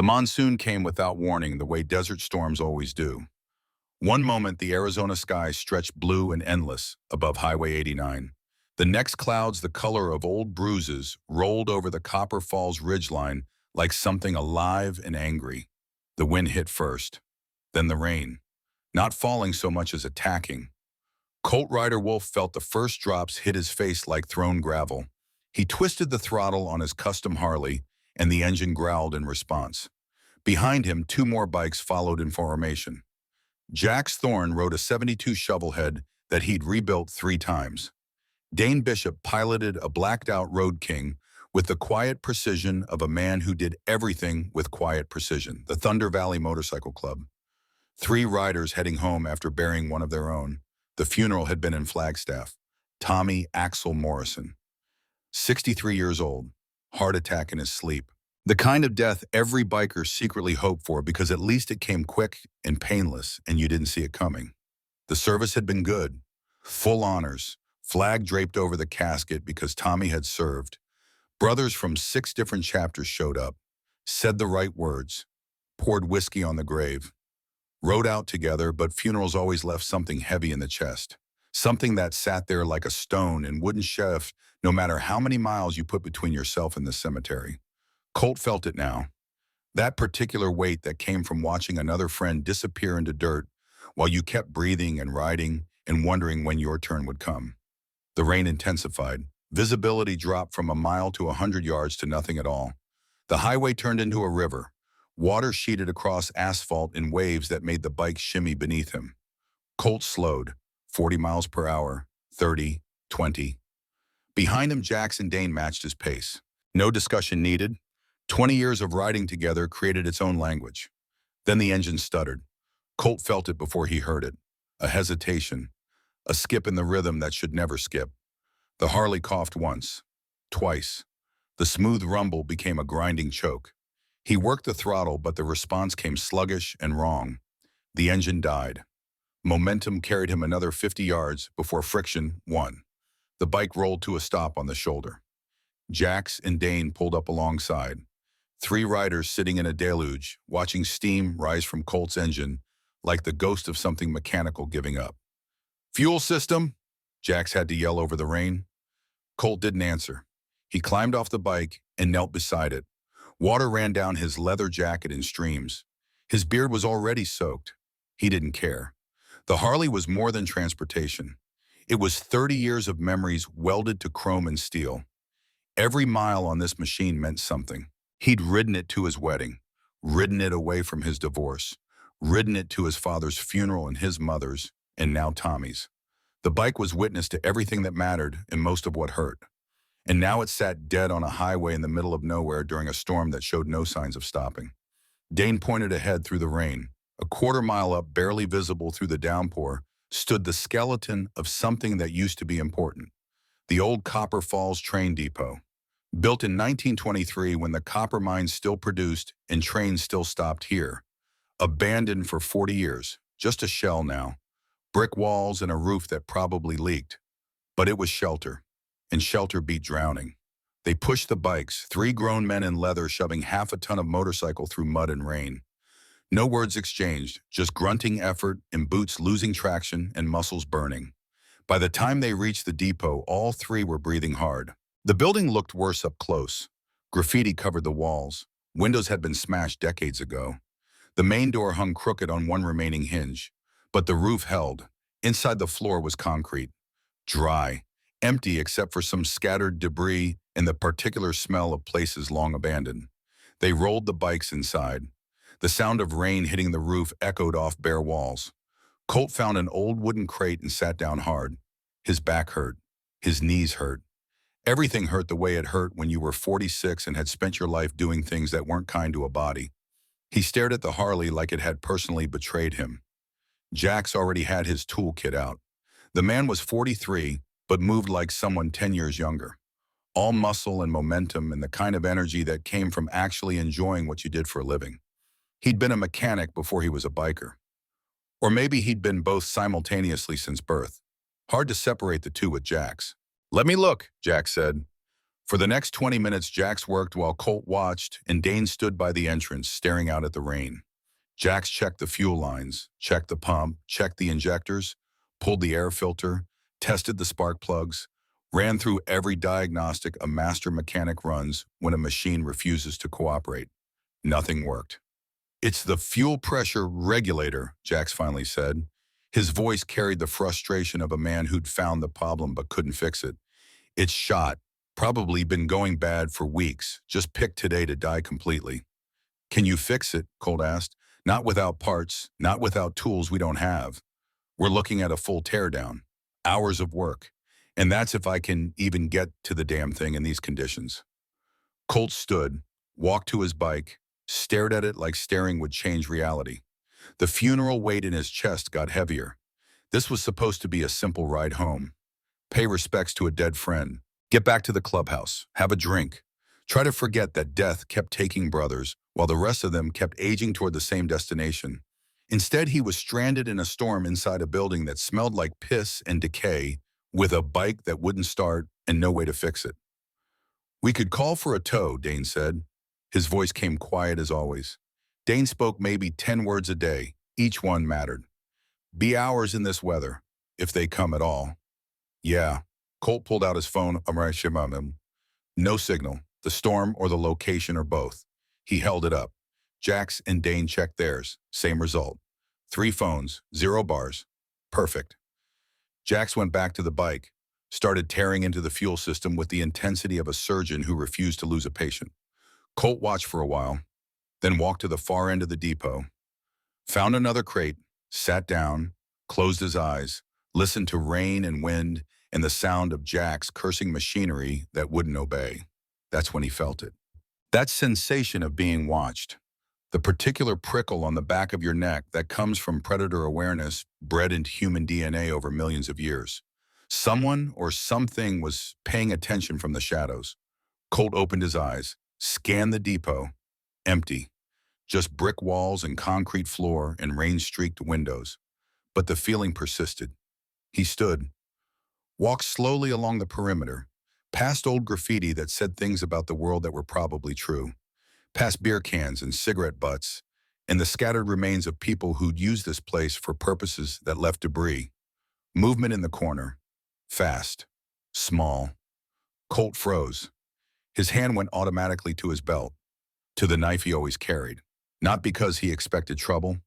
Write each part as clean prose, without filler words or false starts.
The monsoon came without warning, the way desert storms always do. One moment, the Arizona sky stretched blue and endless above Highway 89. The next, clouds the color of old bruises rolled over the Copper Falls ridgeline like something alive and angry. The wind hit first, then the rain, not falling so much as attacking. Colt Rider Wolf felt the first drops hit his face like thrown gravel. He twisted the throttle on his custom Harley, and the engine growled in response. Behind him, two more bikes followed in formation. Jax Thorne rode a '72 Shovelhead that he'd rebuilt 3 times. Dane Bishop piloted a blacked-out Road King with the quiet precision of a man who did everything with quiet precision, the Thunder Valley Motorcycle Club. 3 riders heading home after burying one of their own. The funeral had been in Flagstaff. Tommy Axel Morrison, 63 years old, heart attack in his sleep. The kind of death every biker secretly hoped for because at least it came quick and painless and you didn't see it coming. The service had been good. Full honors, flag draped over the casket because Tommy had served. Brothers from 6 different chapters showed up, said the right words, poured whiskey on the grave, rode out together, but funerals always left something heavy in the chest. Something that sat there like a stone and wouldn't shift no matter how many miles you put between yourself and the cemetery. Colt felt it now. That particular weight that came from watching another friend disappear into dirt while you kept breathing and riding and wondering when your turn would come. The rain intensified. Visibility dropped from a mile to 100 yards to nothing at all. The highway turned into a river. Water sheeted across asphalt in waves that made the bike shimmy beneath him. Colt slowed, 40 miles per hour, 30, 20. Behind him, Jax and Dane matched his pace. No discussion needed. 20 years of riding together created its own language. Then the engine stuttered. Colt felt it before he heard it. A hesitation. A skip in the rhythm that should never skip. The Harley coughed once. Twice. The smooth rumble became a grinding choke. He worked the throttle, but the response came sluggish and wrong. The engine died. Momentum carried him another 50 yards before friction won. The bike rolled to a stop on the shoulder. Jax and Dane pulled up alongside. 3 riders sitting in a deluge, watching steam rise from Colt's engine like the ghost of something mechanical giving up. "Fuel system?" Jax had to yell over the rain. Colt didn't answer. He climbed off the bike and knelt beside it. Water ran down his leather jacket in streams. His beard was already soaked. He didn't care. The Harley was more than transportation. It was 30 years of memories welded to chrome and steel. Every mile on this machine meant something. He'd ridden it to his wedding, ridden it away from his divorce, ridden it to his father's funeral and his mother's, and now Tommy's. The bike was witness to everything that mattered and most of what hurt. And now it sat dead on a highway in the middle of nowhere during a storm that showed no signs of stopping. Dane pointed ahead through the rain. A quarter mile up, barely visible through the downpour, stood the skeleton of something that used to be important. The old Copper Falls train depot. Built in 1923 when the copper mines still produced and trains still stopped here. Abandoned for 40 years, just a shell now. Brick walls and a roof that probably leaked. But it was shelter, and shelter beat drowning. They pushed the bikes, 3 grown men in leather shoving half a ton of motorcycle through mud and rain. No words exchanged, just grunting effort and boots losing traction and muscles burning. By the time they reached the depot, all 3 were breathing hard. The building looked worse up close. Graffiti covered the walls. Windows had been smashed decades ago. The main door hung crooked on one remaining hinge, but the roof held. Inside, the floor was concrete, dry, empty except for some scattered debris and the particular smell of places long abandoned. They rolled the bikes inside. The sound of rain hitting the roof echoed off bare walls. Colt found an old wooden crate and sat down hard. His back hurt. His knees hurt. Everything hurt the way it hurt when you were 46 and had spent your life doing things that weren't kind to a body. He stared at the Harley like it had personally betrayed him. Jax already had his toolkit out. The man was 43, but moved like someone 10 years younger. All muscle and momentum and the kind of energy that came from actually enjoying what you did for a living. He'd been a mechanic before he was a biker. Or maybe he'd been both simultaneously since birth. Hard to separate the two with Jax. "Let me look," Jax said. For the next 20 minutes, Jax worked while Colt watched, and Dane stood by the entrance, staring out at the rain. Jax checked the fuel lines, checked the pump, checked the injectors, pulled the air filter, tested the spark plugs, ran through every diagnostic a master mechanic runs when a machine refuses to cooperate. Nothing worked. "It's the fuel pressure regulator," Jax finally said. His voice carried the frustration of a man who'd found the problem but couldn't fix it. "It's shot. Probably been going bad for weeks. Just picked today to die completely." "Can you fix it?" Colt asked. "Not without parts, not without tools we don't have. We're looking at a full teardown. Hours of work. And that's if I can even get to the damn thing in these conditions." Colt stood, walked to his bike, stared at it like staring would change reality. The funeral weight in his chest got heavier. This was supposed to be a simple ride home. Pay respects to a dead friend. Get back to the clubhouse. Have a drink. Try to forget that death kept taking brothers while the rest of them kept aging toward the same destination. Instead, he was stranded in a storm inside a building that smelled like piss and decay, with a bike that wouldn't start and no way to fix it. "We could call for a tow," Dane said. His voice came quiet as always. Dane spoke maybe 10 words a day. Each one mattered. "Be hours in this weather, if they come at all." "Yeah." Colt pulled out his phone. No signal. The storm or the location or both. He held it up. Jax and Dane checked theirs. Same result. 3 phones, 0 bars. Perfect. Jax went back to the bike, started tearing into the fuel system with the intensity of a surgeon who refused to lose a patient. Colt watched for a while, then walked to the far end of the depot, found another crate, sat down, closed his eyes, listened to rain and wind and the sound of Jax cursing machinery that wouldn't obey. That's when he felt it. That sensation of being watched. The particular prickle on the back of your neck that comes from predator awareness bred into human DNA over millions of years. Someone or something was paying attention from the shadows. Colt opened his eyes, scanned the depot. Empty. Just brick walls and concrete floor and rain-streaked windows. But the feeling persisted. He stood, walked slowly along the perimeter, past old graffiti that said things about the world that were probably true, past beer cans and cigarette butts, and the scattered remains of people who'd used this place for purposes that left debris. Movement in the corner. Fast. Small. Colt froze. His hand went automatically to his belt, to the knife he always carried. Not because he expected trouble,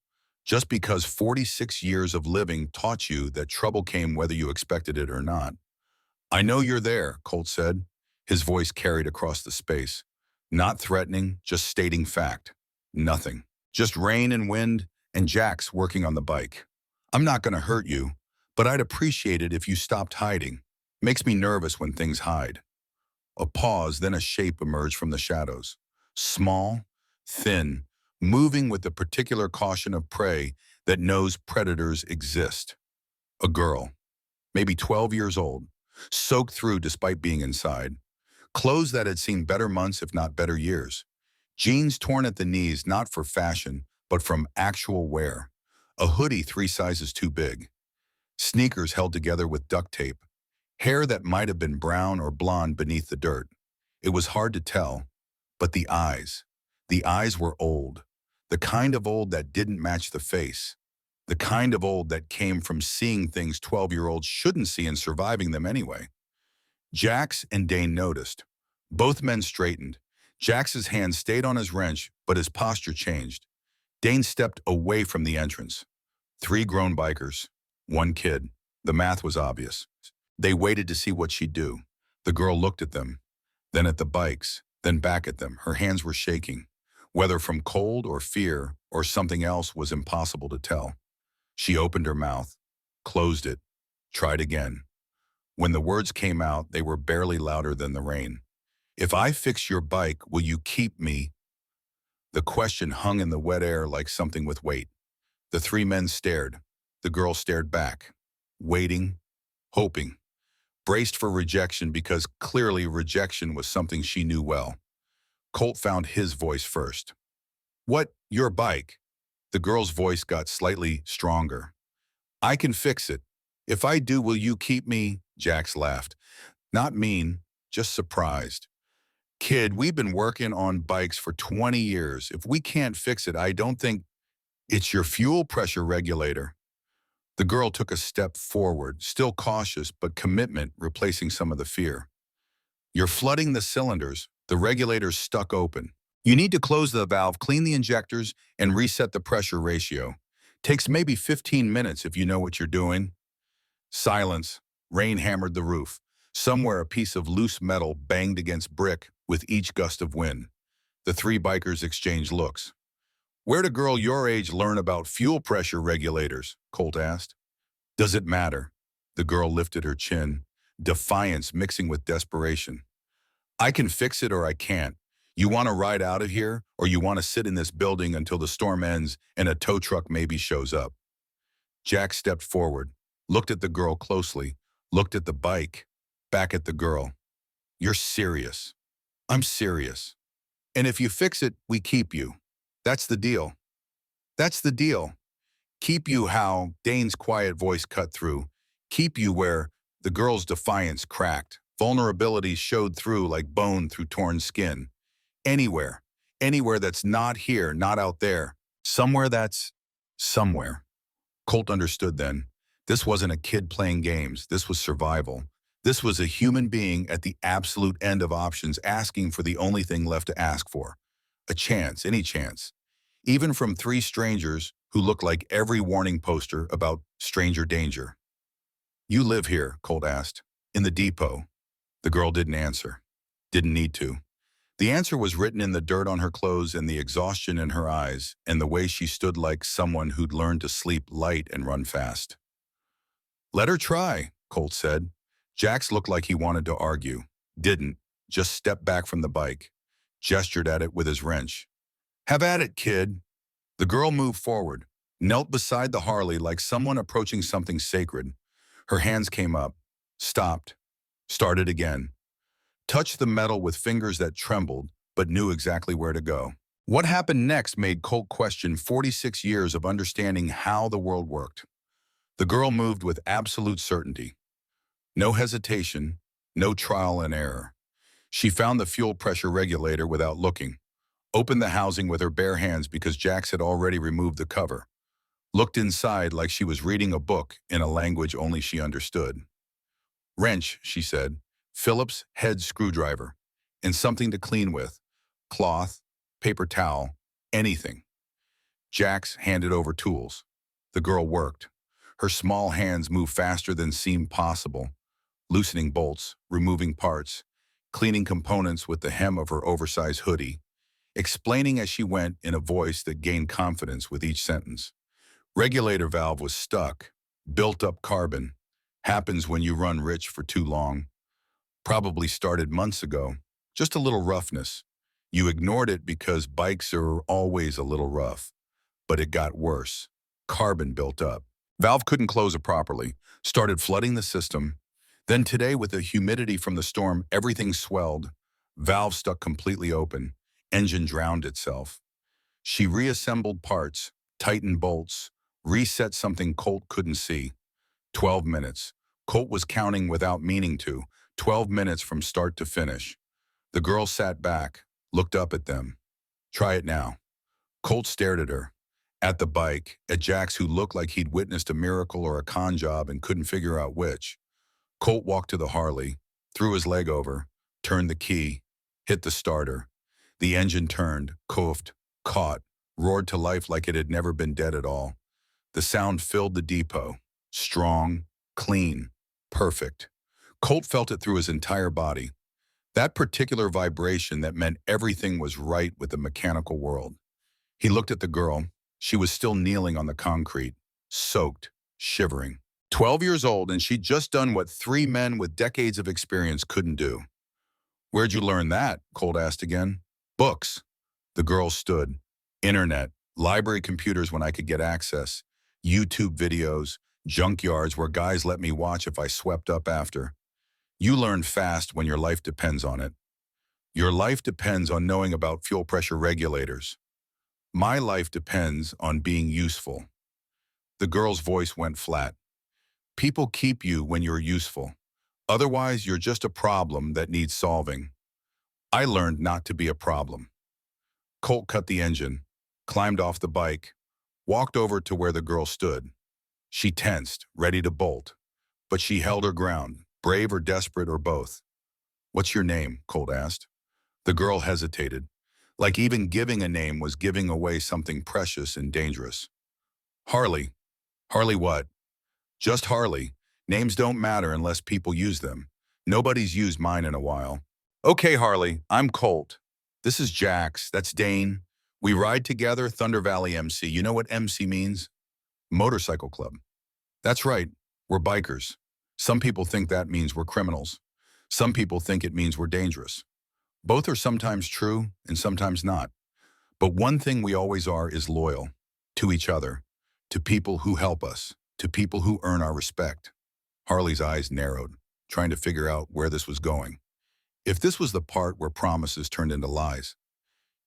just because 46 years of living taught you that trouble came whether you expected it or not. "I know you're there," Colt said. His voice carried across the space. Not threatening, just stating fact. Nothing. Just rain and wind and Jax working on the bike. "I'm not going to hurt you, but I'd appreciate it if you stopped hiding. Makes me nervous when things hide." A pause, then a shape emerged from the shadows. Small, thin, moving with the particular caution of prey that knows predators exist. A girl, maybe 12 years old, soaked through despite being inside. Clothes that had seen better months, if not better years. Jeans torn at the knees, not for fashion, but from actual wear. A hoodie 3 sizes too big. Sneakers held together with duct tape. Hair that might have been brown or blonde beneath the dirt. It was hard to tell, but the eyes. The eyes were old. The kind of old that didn't match the face. The kind of old that came from seeing things 12-year-olds shouldn't see and surviving them anyway. Jax and Dane noticed. Both men straightened. Jax's hand stayed on his wrench, but his posture changed. Dane stepped away from the entrance. 3 grown bikers. 1 kid. The math was obvious. They waited to see what she'd do. The girl looked at them, then at the bikes, then back at them. Her hands were shaking. Whether from cold or fear or something else was impossible to tell. She opened her mouth, closed it, tried again. When the words came out, they were barely louder than the rain. "If I fix your bike, will you keep me?" The question hung in the wet air like something with weight. The 3 men stared. The girl stared back, waiting, hoping, braced for rejection because clearly rejection was something she knew well. Colt found his voice first. "What, your bike?" The girl's voice got slightly stronger. "I can fix it. If I do, will you keep me?" Jax laughed. Not mean, just surprised. Kid, we've been working on bikes for 20 years. If we can't fix it, I don't think it's your fuel pressure regulator. The girl took a step forward, still cautious, but commitment replacing some of the fear. You're flooding the cylinders. The regulator's stuck open. You need to close the valve, clean the injectors, and reset the pressure ratio. Takes maybe 15 minutes if you know what you're doing. Silence. Rain hammered the roof. Somewhere a piece of loose metal banged against brick with each gust of wind. The three bikers exchanged looks. Where'd a girl your age learn about fuel pressure regulators? Colt asked. Does it matter? The girl lifted her chin, defiance mixing with desperation. I can fix it or I can't. You want to ride out of here, or you want to sit in this building until the storm ends and a tow truck maybe shows up? Jack stepped forward, looked at the girl closely, looked at the bike, back at the girl. You're serious. I'm serious. And if you fix it, we keep you. That's the deal. That's the deal. Keep you how, Dane's quiet voice cut through. Keep you where, the girl's defiance cracked. Vulnerability showed through like bone through torn skin. Anywhere. Anywhere that's not here, not out there. Somewhere that's somewhere. Colt understood then. This wasn't a kid playing games. This was survival. This was a human being at the absolute end of options asking for the only thing left to ask for. A chance, any chance. Even from three strangers who looked like every warning poster about stranger danger. You live here, Colt asked. In the depot. The girl didn't answer. Didn't need to. The answer was written in the dirt on her clothes and the exhaustion in her eyes and the way she stood like someone who'd learned to sleep light and run fast. Let her try, Colt said. Jax looked like he wanted to argue. Didn't. Just stepped back from the bike. Gestured at it with his wrench. Have at it, kid. The girl moved forward, knelt beside the Harley like someone approaching something sacred. Her hands came up, stopped, started again. Touched the metal with fingers that trembled, but knew exactly where to go. What happened next made Colt question 46 years of understanding how the world worked. The girl moved with absolute certainty. No hesitation, no trial and error. She found the fuel pressure regulator without looking. Opened the housing with her bare hands because Jax had already removed the cover. Looked inside like she was reading a book in a language only she understood. Wrench, she said. Phillips head screwdriver. And something to clean with. Cloth, paper towel, anything. Jax handed over tools. The girl worked. Her small hands moved faster than seemed possible. Loosening bolts, removing parts, cleaning components with the hem of her oversized hoodie. Explaining as she went in a voice that gained confidence with each sentence. Regulator valve was stuck. Built up carbon. Happens when you run rich for too long. Probably started months ago. Just a little roughness. You ignored it because bikes are always a little rough. But it got worse. Carbon built up. Valve couldn't close it properly. Started flooding the system. Then today, with the humidity from the storm, everything swelled. Valve stuck completely open. Engine drowned itself. She reassembled parts, tightened bolts, reset something Colt couldn't see. 12 minutes. Colt was counting without meaning to. 12 minutes from start to finish. The girl sat back, looked up at them. Try it now. Colt stared at her. At the bike, at Jax who looked like he'd witnessed a miracle or a con job and couldn't figure out which. Colt walked to the Harley, threw his leg over, turned the key, hit the starter. The engine turned, coughed, caught, roared to life like it had never been dead at all. The sound filled the depot. Strong, clean, perfect. Colt felt it through his entire body. That particular vibration that meant everything was right with the mechanical world. He looked at the girl. She was still kneeling on the concrete, soaked, shivering. 12 years old, and she'd just done what three men with decades of experience couldn't do. Where'd you learn that? Colt asked again. Books. The girl stood. Internet. Library computers when I could get access. YouTube videos. Junkyards where guys let me watch if I swept up after. You learn fast when your life depends on it. Your life depends on knowing about fuel pressure regulators. My life depends on being useful. The girl's voice went flat. People keep you when you're useful. Otherwise, you're just a problem that needs solving. I learned not to be a problem. Colt cut the engine, climbed off the bike, walked over to where the girl stood. She tensed, ready to bolt, but she held her ground, brave or desperate or both. "What's your name?" Colt asked. The girl hesitated, like even giving a name was giving away something precious and dangerous. "Harley." "Harley what?" "Just Harley. Names don't matter unless people use them. Nobody's used mine in a while." "Okay, Harley, I'm Colt. This is Jax, that's Dane. We ride together, Thunder Valley MC. You know what MC means? Motorcycle club." "That's right, we're bikers. Some people think that means we're criminals. Some people think it means we're dangerous. Both are sometimes true and sometimes not. But one thing we always are is loyal. To each other. To people who help us. To people who earn our respect." Harley's eyes narrowed, trying to figure out where this was going. If this was the part where promises turned into lies.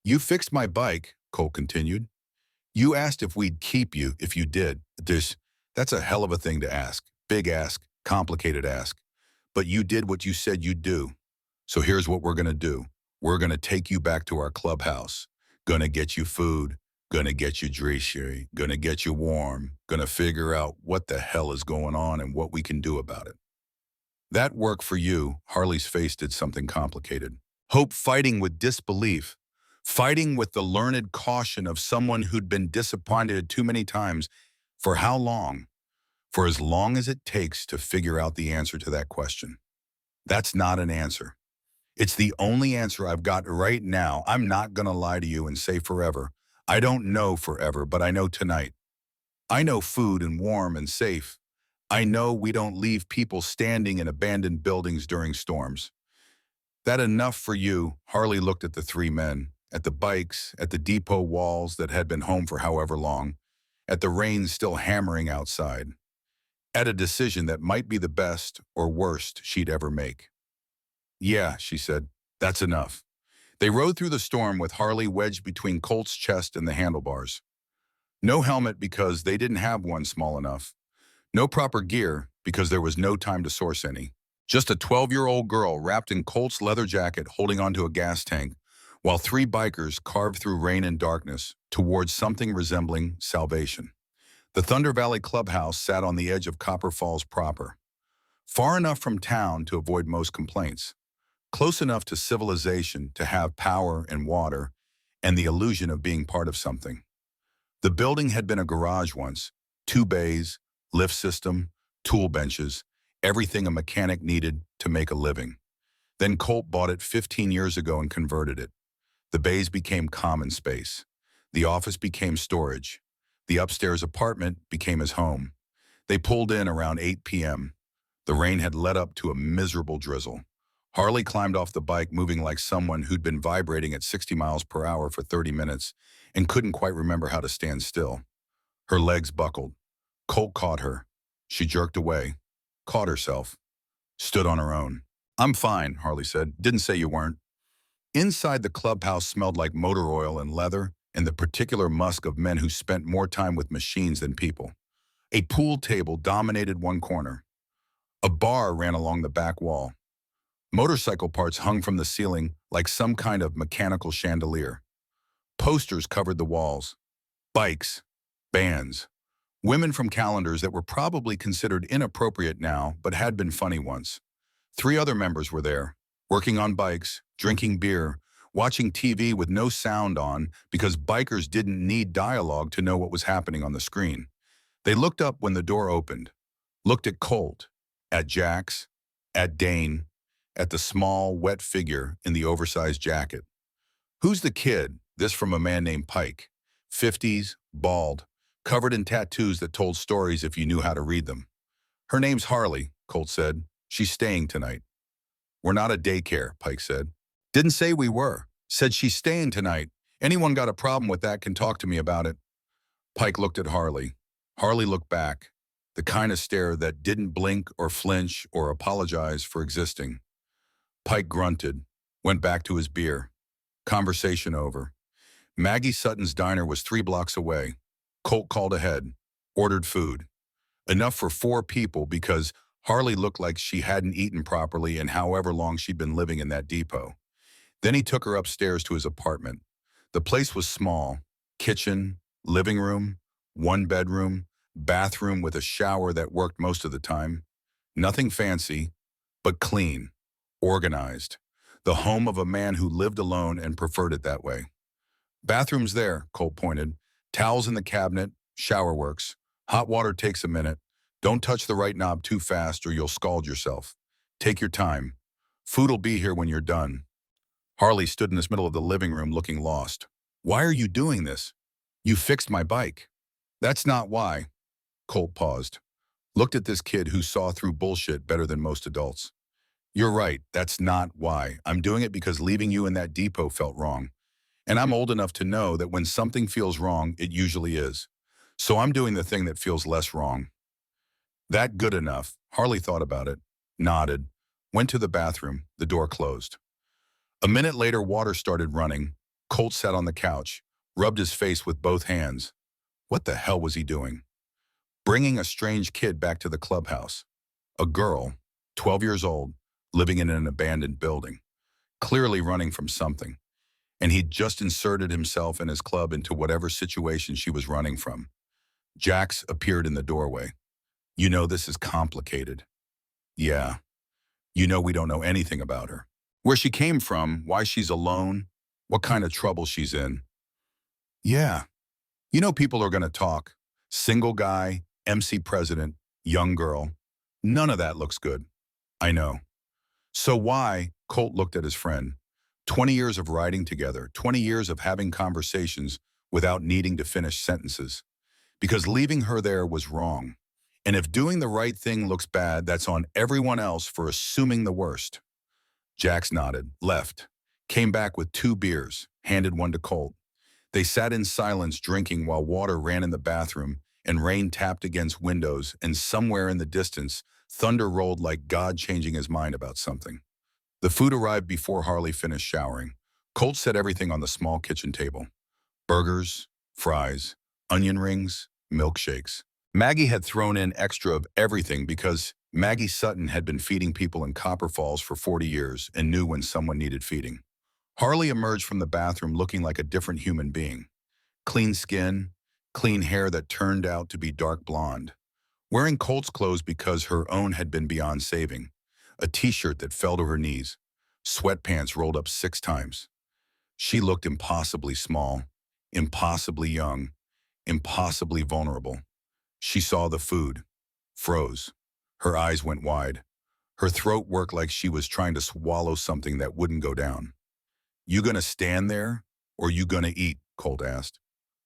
"You fixed my bike," Cole continued. "You asked if we'd keep you if you did. That's a hell of a thing to ask. Big ask, complicated ask. But you did what you said you'd do. So here's what we're going to do. We're going to take you back to our clubhouse. Gonna get you food. Gonna get you dressy. Gonna get you warm. Gonna figure out what the hell is going on and what we can do about it." That work for you, Harley's face did something complicated. Hope fighting with disbelief. Fighting with the learned caution of someone who'd been disappointed too many times. For how long? For as long as it takes to figure out the answer to that question. That's not an answer. It's the only answer I've got right now. I'm not gonna lie to you and say forever. I don't know forever, but I know tonight. I know food and warm and safe. I know we don't leave people standing in abandoned buildings during storms. That enough for you? Harley looked at the three men, at the bikes, at the depot walls that had been home for however long, at the rain still hammering outside, at a decision that might be the best or worst she'd ever make. "Yeah," she said, "that's enough." They rode through the storm with Harley wedged between Colt's chest and the handlebars. No helmet because they didn't have one small enough. No proper gear because there was no time to source any. Just a 12-year-old girl wrapped in Colt's leather jacket holding onto a gas tank, while three bikers carved through rain and darkness towards something resembling salvation. The Thunder Valley Clubhouse sat on the edge of Copper Falls proper, far enough from town to avoid most complaints, close enough to civilization to have power and water and the illusion of being part of something. The building had been a garage once, 2 bays, lift system, tool benches, everything a mechanic needed to make a living. Then Colt bought it 15 years ago and converted it. The bays became common space. The office became storage. The upstairs apartment became his home. They pulled in around 8 p.m. The rain had led up to a miserable drizzle. Harley climbed off the bike, moving like someone who'd been vibrating at 60 miles per hour for 30 minutes and couldn't quite remember how to stand still. Her legs buckled. Colt caught her. She jerked away, caught herself, stood on her own. "I'm fine," Harley said. "Didn't say you weren't." Inside, the clubhouse smelled like motor oil and leather and the particular musk of men who spent more time with machines than people. A pool table dominated one corner. A bar ran along the back wall. Motorcycle parts hung from the ceiling like some kind of mechanical chandelier. Posters covered the walls. Bikes, bands, women from calendars that were probably considered inappropriate now but had been funny once. Three other members were there, working on bikes, drinking beer, watching TV with no sound on because bikers didn't need dialogue to know what was happening on the screen. They looked up when the door opened, looked at Colt, at Jax, at Dane, at the small, wet figure in the oversized jacket. "Who's the kid?" This from a man named Pike. 50s, bald, covered in tattoos that told stories if you knew how to read them. "Her name's Harley," Colt said. "She's staying tonight." "We're not a daycare," Pike said. "Didn't say we were. Said she's staying tonight. Anyone got a problem with that can talk to me about it." Pike looked at Harley. Harley looked back, the kind of stare that didn't blink or flinch or apologize for existing. Pike grunted, went back to his beer. Conversation over. Maggie Sutton's diner was 3 blocks away. Colt called ahead, ordered food. Enough for 4 people because Harley looked like she hadn't eaten properly in however long she'd been living in that depot. Then he took her upstairs to his apartment. The place was small. Kitchen, living room, one bedroom, bathroom with a shower that worked most of the time. Nothing fancy, but clean, organized. The home of a man who lived alone and preferred it that way. Bathroom's there, Colt pointed. Towels in the cabinet, shower works. Hot water takes a minute. Don't touch the right knob too fast or you'll scald yourself. Take your time. Food'll be here when you're done. Harley stood in the middle of the living room looking lost. Why are you doing this? You fixed my bike. That's not why. Colt paused. Looked at this kid who saw through bullshit better than most adults. You're right, that's not why. I'm doing it because leaving you in that depot felt wrong. And I'm old enough to know that when something feels wrong, it usually is. So I'm doing the thing that feels less wrong. That good enough? Harley thought about it, nodded, went to the bathroom, the door closed. A minute later, water started running. Colt sat on the couch, rubbed his face with both hands. What the hell was he doing? Bringing a strange kid back to the clubhouse. A girl, 12 years old, living in an abandoned building, clearly running from something. And he'd just inserted himself and his club into whatever situation she was running from. Jax appeared in the doorway. You know this is complicated. Yeah. You know we don't know anything about her. Where she came from, why she's alone, what kind of trouble she's in. Yeah. You know people are going to talk. Single guy, MC president, young girl. None of that looks good. I know. So why? Colt looked at his friend. 20 years of riding together, 20 years of having conversations without needing to finish sentences. Because leaving her there was wrong. And if doing the right thing looks bad, that's on everyone else for assuming the worst. Jax nodded, left, came back with 2 beers, handed one to Colt. They sat in silence drinking while water ran in the bathroom and rain tapped against windows, and somewhere in the distance, thunder rolled like God changing his mind about something. The food arrived before Harley finished showering. Colt set everything on the small kitchen table. Burgers, fries, onion rings, milkshakes. Maggie had thrown in extra of everything because Maggie Sutton had been feeding people in Copper Falls for 40 years and knew when someone needed feeding. Harley emerged from the bathroom looking like a different human being. Clean skin, clean hair that turned out to be dark blonde. Wearing Colt's clothes because her own had been beyond saving. A t-shirt that fell to her knees. Sweatpants rolled up 6 times. She looked impossibly small, impossibly young, impossibly vulnerable. She saw the food, froze. Her eyes went wide. Her throat worked like she was trying to swallow something that wouldn't go down. You gonna stand there, or you gonna eat? Colt asked.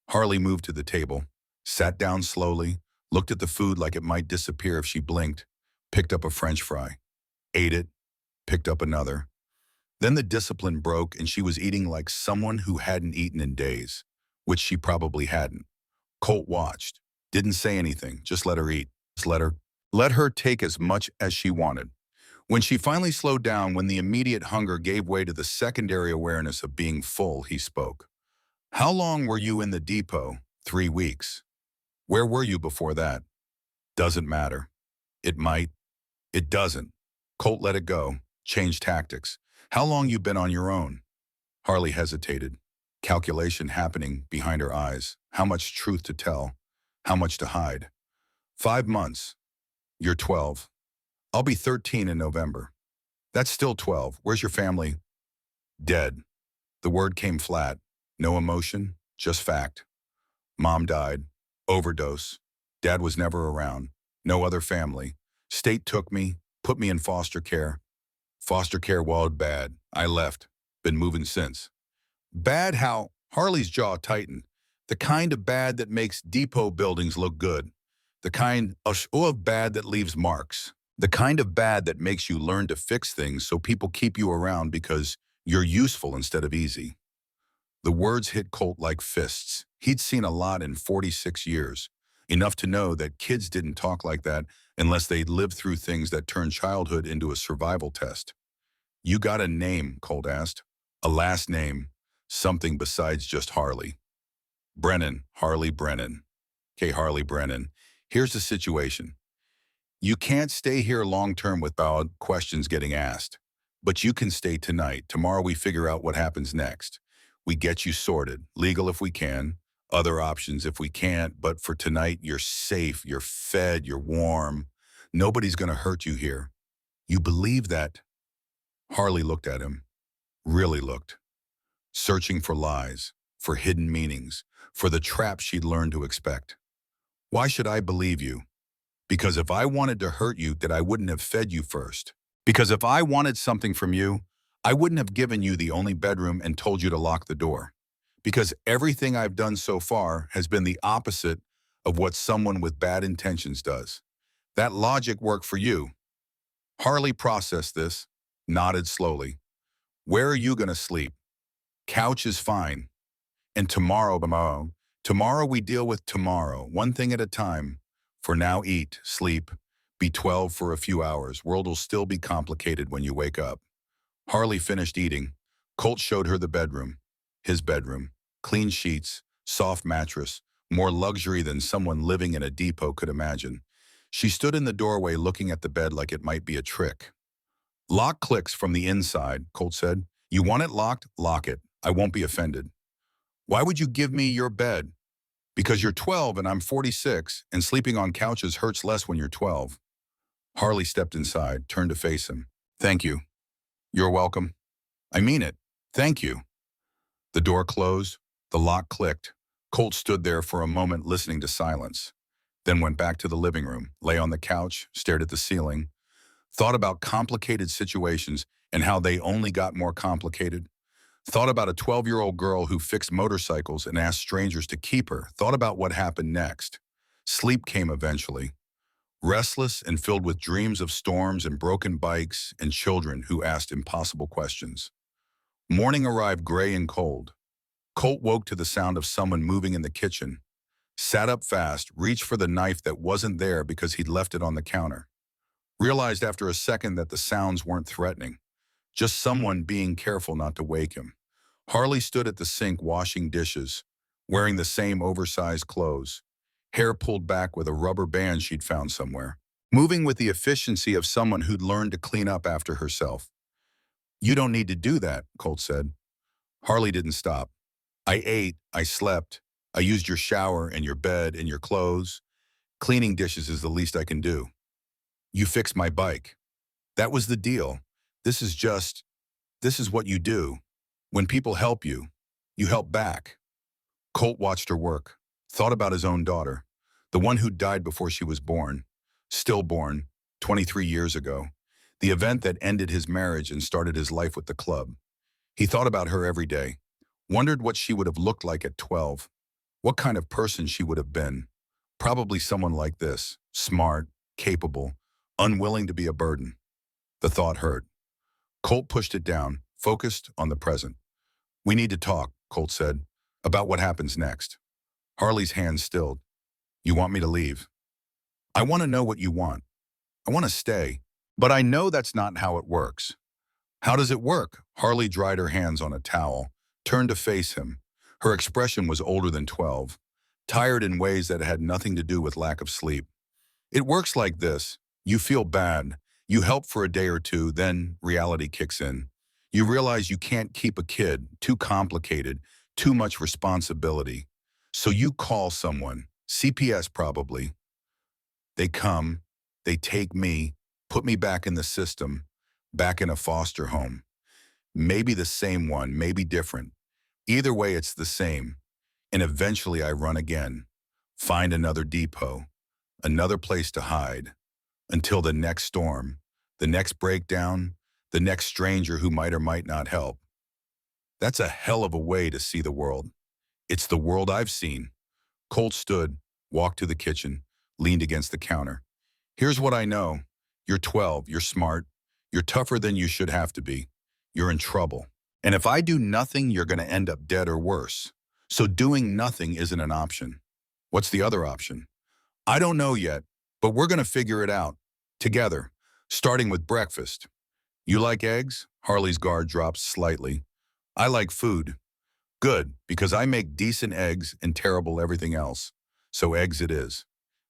Harley moved to the table, sat down slowly, looked at the food like it might disappear if she blinked, picked up a French fry, ate it, picked up another. Then the discipline broke and she was eating like someone who hadn't eaten in days, which she probably hadn't. Colt watched, didn't say anything, just let her eat. Just let her take as much as she wanted. When she finally slowed down, when the immediate hunger gave way to the secondary awareness of being full, he spoke. How long were you in the depot? 3 weeks. Where were you before that? Doesn't matter. It might. It doesn't. Colt let it go, changed tactics. How long you been on your own? Harley hesitated. Calculation happening behind her eyes. How much truth to tell? How much to hide? 5 months. You're 12. I'll be 13 in November. That's still 12. Where's your family? Dead. The word came flat. No emotion, just fact. Mom died. Overdose. Dad was never around. No other family. State took me, put me in foster care. Foster care was bad. I left. Been moving since. Bad how? Harley's jaw tightened. The kind of bad that makes depot buildings look good. The kind of bad that leaves marks. The kind of bad that makes you learn to fix things so people keep you around because you're useful instead of easy. The words hit Colt like fists. He'd seen a lot in 46 years, enough to know that kids didn't talk like that unless they'd lived through things that turned childhood into a survival test. You got a name, Colt asked. A last name, something besides just Harley. Brennan, Harley Brennan. Okay, Harley Brennan. Here's the situation. You can't stay here long-term without questions getting asked. But you can stay tonight. Tomorrow we figure out what happens next. We get you sorted, legal if we can, other options if we can't, but for tonight you're safe, you're fed, you're warm. Nobody's going to hurt you here. You believe that? Harley looked at him, really looked, searching for lies, for hidden meanings, for the trap she'd learned to expect. Why should I believe you? Because if I wanted to hurt you, that I wouldn't have fed you first. Because if I wanted something from you, I wouldn't have given you the only bedroom and told you to lock the door. Because everything I've done so far has been the opposite of what someone with bad intentions does. That logic worked for you. Harley processed this, nodded slowly. Where are you going to sleep? Couch is fine. And tomorrow we deal with tomorrow, one thing at a time. For now, eat, sleep, be 12 for a few hours. World will still be complicated when you wake up. Harley finished eating. Colt showed her the bedroom. His bedroom. Clean sheets, soft mattress, more luxury than someone living in a depot could imagine. She stood in the doorway looking at the bed like it might be a trick. Lock clicks from the inside, Colt said. You want it locked? Lock it. I won't be offended. Why would you give me your bed? Because you're 12 and I'm 46, and sleeping on couches hurts less when you're 12. Harley stepped inside, turned to face him. Thank you. You're welcome. I mean it. Thank you. The door closed. The lock clicked. Colt stood there for a moment listening to silence, then went back to the living room, lay on the couch, stared at the ceiling, thought about complicated situations and how they only got more complicated. Thought about a 12-year-old girl who fixed motorcycles and asked strangers to keep her. Thought about what happened next. Sleep came eventually. Restless and filled with dreams of storms and broken bikes and children who asked impossible questions. Morning arrived gray and cold. Colt woke to the sound of someone moving in the kitchen. Sat up fast, reached for the knife that wasn't there because he'd left it on the counter. Realized after a second that the sounds weren't threatening. Just someone being careful not to wake him. Harley stood at the sink washing dishes, wearing the same oversized clothes, hair pulled back with a rubber band she'd found somewhere, moving with the efficiency of someone who'd learned to clean up after herself. You don't need to do that, Colt said. Harley didn't stop. I ate, I slept, I used your shower and your bed and your clothes. Cleaning dishes is the least I can do. You fixed my bike. That was the deal. This is what you do. When people help you, you help back. Colt watched her work, thought about his own daughter, the one who died before she was born, stillborn, 23 years ago, the event that ended his marriage and started his life with the club. He thought about her every day, wondered what she would have looked like at 12, what kind of person she would have been. Probably someone like this, smart, capable, unwilling to be a burden. The thought hurt. Colt pushed it down, focused on the present. We need to talk, Colt said, about what happens next. Harley's hands stilled. You want me to leave? I want to know what you want. I want to stay. But I know that's not how it works. How does it work? Harley dried her hands on a towel, turned to face him. Her expression was older than 12, tired in ways that had nothing to do with lack of sleep. It works like this. You feel bad. You help for a day or two, then reality kicks in. You realize you can't keep a kid, too complicated, too much responsibility. So you call someone, CPS probably. They come, they take me, put me back in the system, back in a foster home. Maybe the same one, maybe different. Either way, it's the same. And eventually I run again, find another depot, another place to hide, until the next storm, the next breakdown, the next stranger who might or might not help. That's a hell of a way to see the world. It's the world I've seen. Colt stood, walked to the kitchen, leaned against the counter. Here's what I know. You're 12, you're smart, you're tougher than you should have to be. You're in trouble. And if I do nothing, you're going to end up dead or worse. So doing nothing isn't an option. What's the other option? I don't know yet, but we're going to figure it out. Together, starting with breakfast. You like eggs? Harley's guard dropped slightly. I like food. Good, because I make decent eggs and terrible everything else. So eggs it is.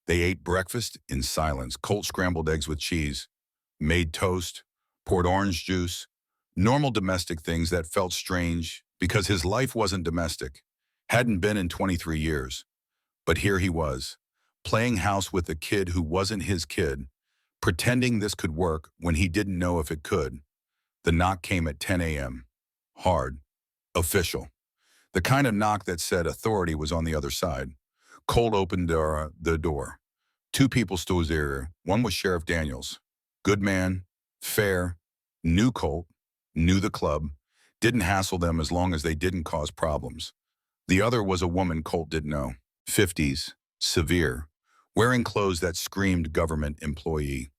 They ate breakfast in silence. Colt scrambled eggs with cheese, made toast, poured orange juice, Normal domestic things that felt strange because his life wasn't domestic. Hadn't been in 23 years. But here he was, playing house with a kid who wasn't his kid, pretending this could work when he didn't know if it could. The knock came at 10 a.m. Hard. Official. The kind of knock that said authority was on the other side. Colt opened the door. Two people stood there. One was Sheriff Daniels. Good man, fair, knew Colt, knew the club, didn't hassle them as long as they didn't cause problems. The other was a woman Colt didn't know. 50s, severe, wearing clothes that screamed government employee.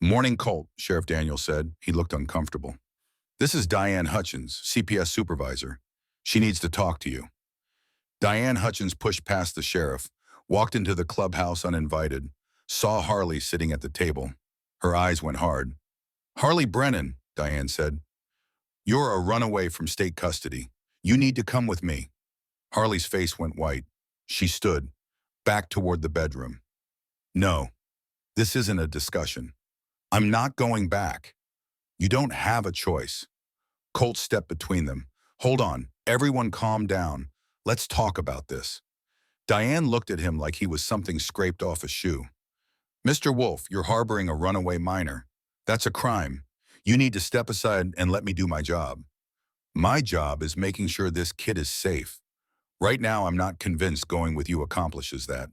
Morning, Colt, Sheriff Daniels said. He looked uncomfortable. This is Diane Hutchins, CPS supervisor. She needs to talk to you. Diane Hutchins pushed past the sheriff, walked into the clubhouse uninvited, saw Harley sitting at the table. Her eyes went hard. Harley Brennan, Diane said. You're a runaway from state custody. You need to come with me. Harley's face went white. She stood, back toward the bedroom. No, this isn't a discussion. I'm not going back. You don't have a choice. Colt stepped between them. Hold on, everyone calm down. Let's talk about this. Diane looked at him like he was something scraped off a shoe. Mr. Wolf, you're harboring a runaway minor. That's a crime. You need to step aside and let me do my job. My job is making sure this kid is safe. Right now, I'm not convinced going with you accomplishes that.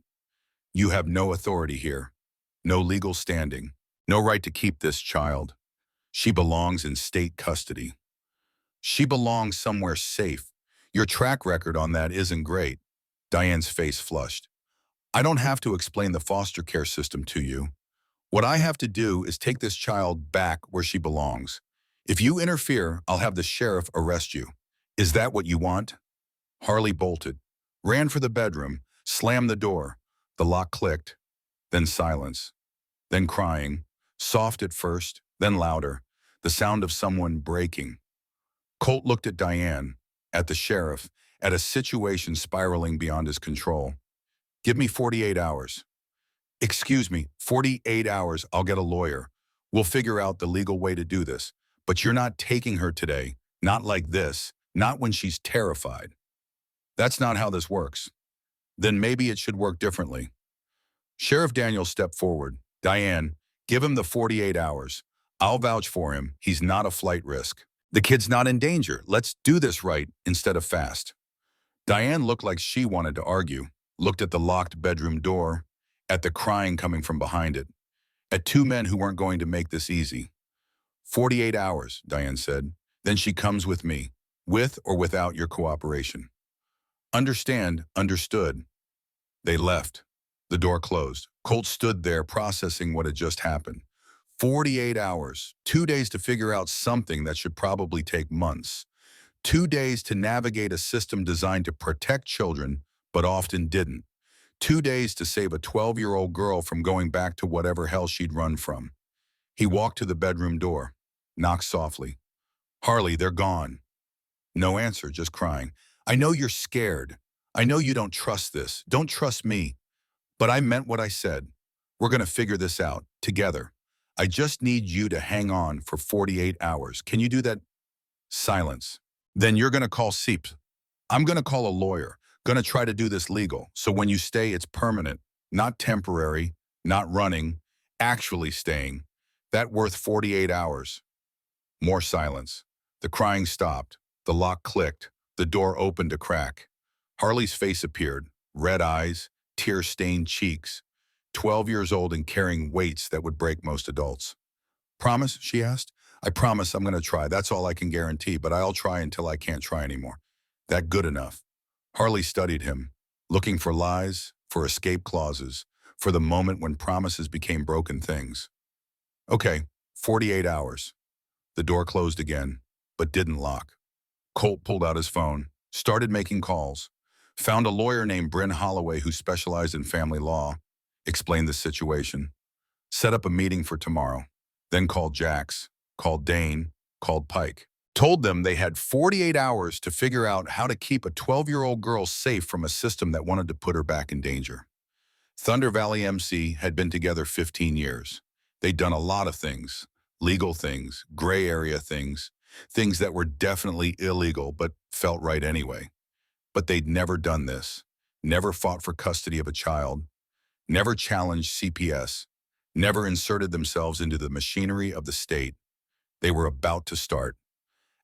You have no authority here, no legal standing, no right to keep this child. She belongs in state custody. She belongs somewhere safe. Your track record on that isn't great. Diane's face flushed. I don't have to explain the foster care system to you. What I have to do is take this child back where she belongs. If you interfere, I'll have the sheriff arrest you. Is that what you want? Harley bolted, ran for the bedroom, slammed the door. The lock clicked, then silence, then crying, soft at first, then louder, the sound of someone breaking. Colt looked at Diane, at the sheriff, at a situation spiraling beyond his control. Give me 48 hours. Excuse me, 48 hours, I'll get a lawyer. We'll figure out the legal way to do this. But you're not taking her today. Not like this. Not when she's terrified. That's not how this works. Then maybe it should work differently. Sheriff Daniels stepped forward. Diane, give him the 48 hours. I'll vouch for him. He's not a flight risk. The kid's not in danger. Let's do this right instead of fast. Diane looked like she wanted to argue, looked at the locked bedroom door, at the crying coming from behind it, at two men who weren't going to make this easy. 48 hours, Diane said. Then she comes with me, with or without your cooperation. Understand, understood. They left. The door closed. Colt stood there processing what had just happened. 48 hours, 2 days to figure out something that should probably take months. 2 days to navigate a system designed to protect children, but often didn't. 2 days to save a 12-year-old girl from going back to whatever hell she'd run from. He walked to the bedroom door, knocked softly. Harley, they're gone. No answer, just crying. I know you're scared. I know you don't trust this. Don't trust me. But I meant what I said. We're going to figure this out, together. I just need you to hang on for 48 hours. Can you do that? Silence. Then you're going to call SEEP. I'm going to call a lawyer. Going to try to do this legal. So when you stay, it's permanent. Not temporary. Not running. Actually staying. That worth 48 hours. More silence. The crying stopped. The lock clicked. The door opened a crack. Harley's face appeared. Red eyes. Tear-stained cheeks. 12 years old and carrying weights that would break most adults. Promise? She asked. I promise I'm going to try. That's all I can guarantee, but I'll try until I can't try anymore. That good enough? Harley studied him, looking for lies, for escape clauses, for the moment when promises became broken things. Okay, 48 hours. The door closed again, but didn't lock. Colt pulled out his phone, started making calls, found a lawyer named Bryn Holloway who specialized in family law, explained the situation, set up a meeting for tomorrow, then called Jax, called Dane, called Pike. Told them they had 48 hours to figure out how to keep a 12-year-old girl safe from a system that wanted to put her back in danger. Thunder Valley MC had been together 15 years. They'd done a lot of things, legal things, gray area things, things that were definitely illegal but felt right anyway. But they'd never done this, never fought for custody of a child, never challenged CPS, never inserted themselves into the machinery of the state. They were about to start.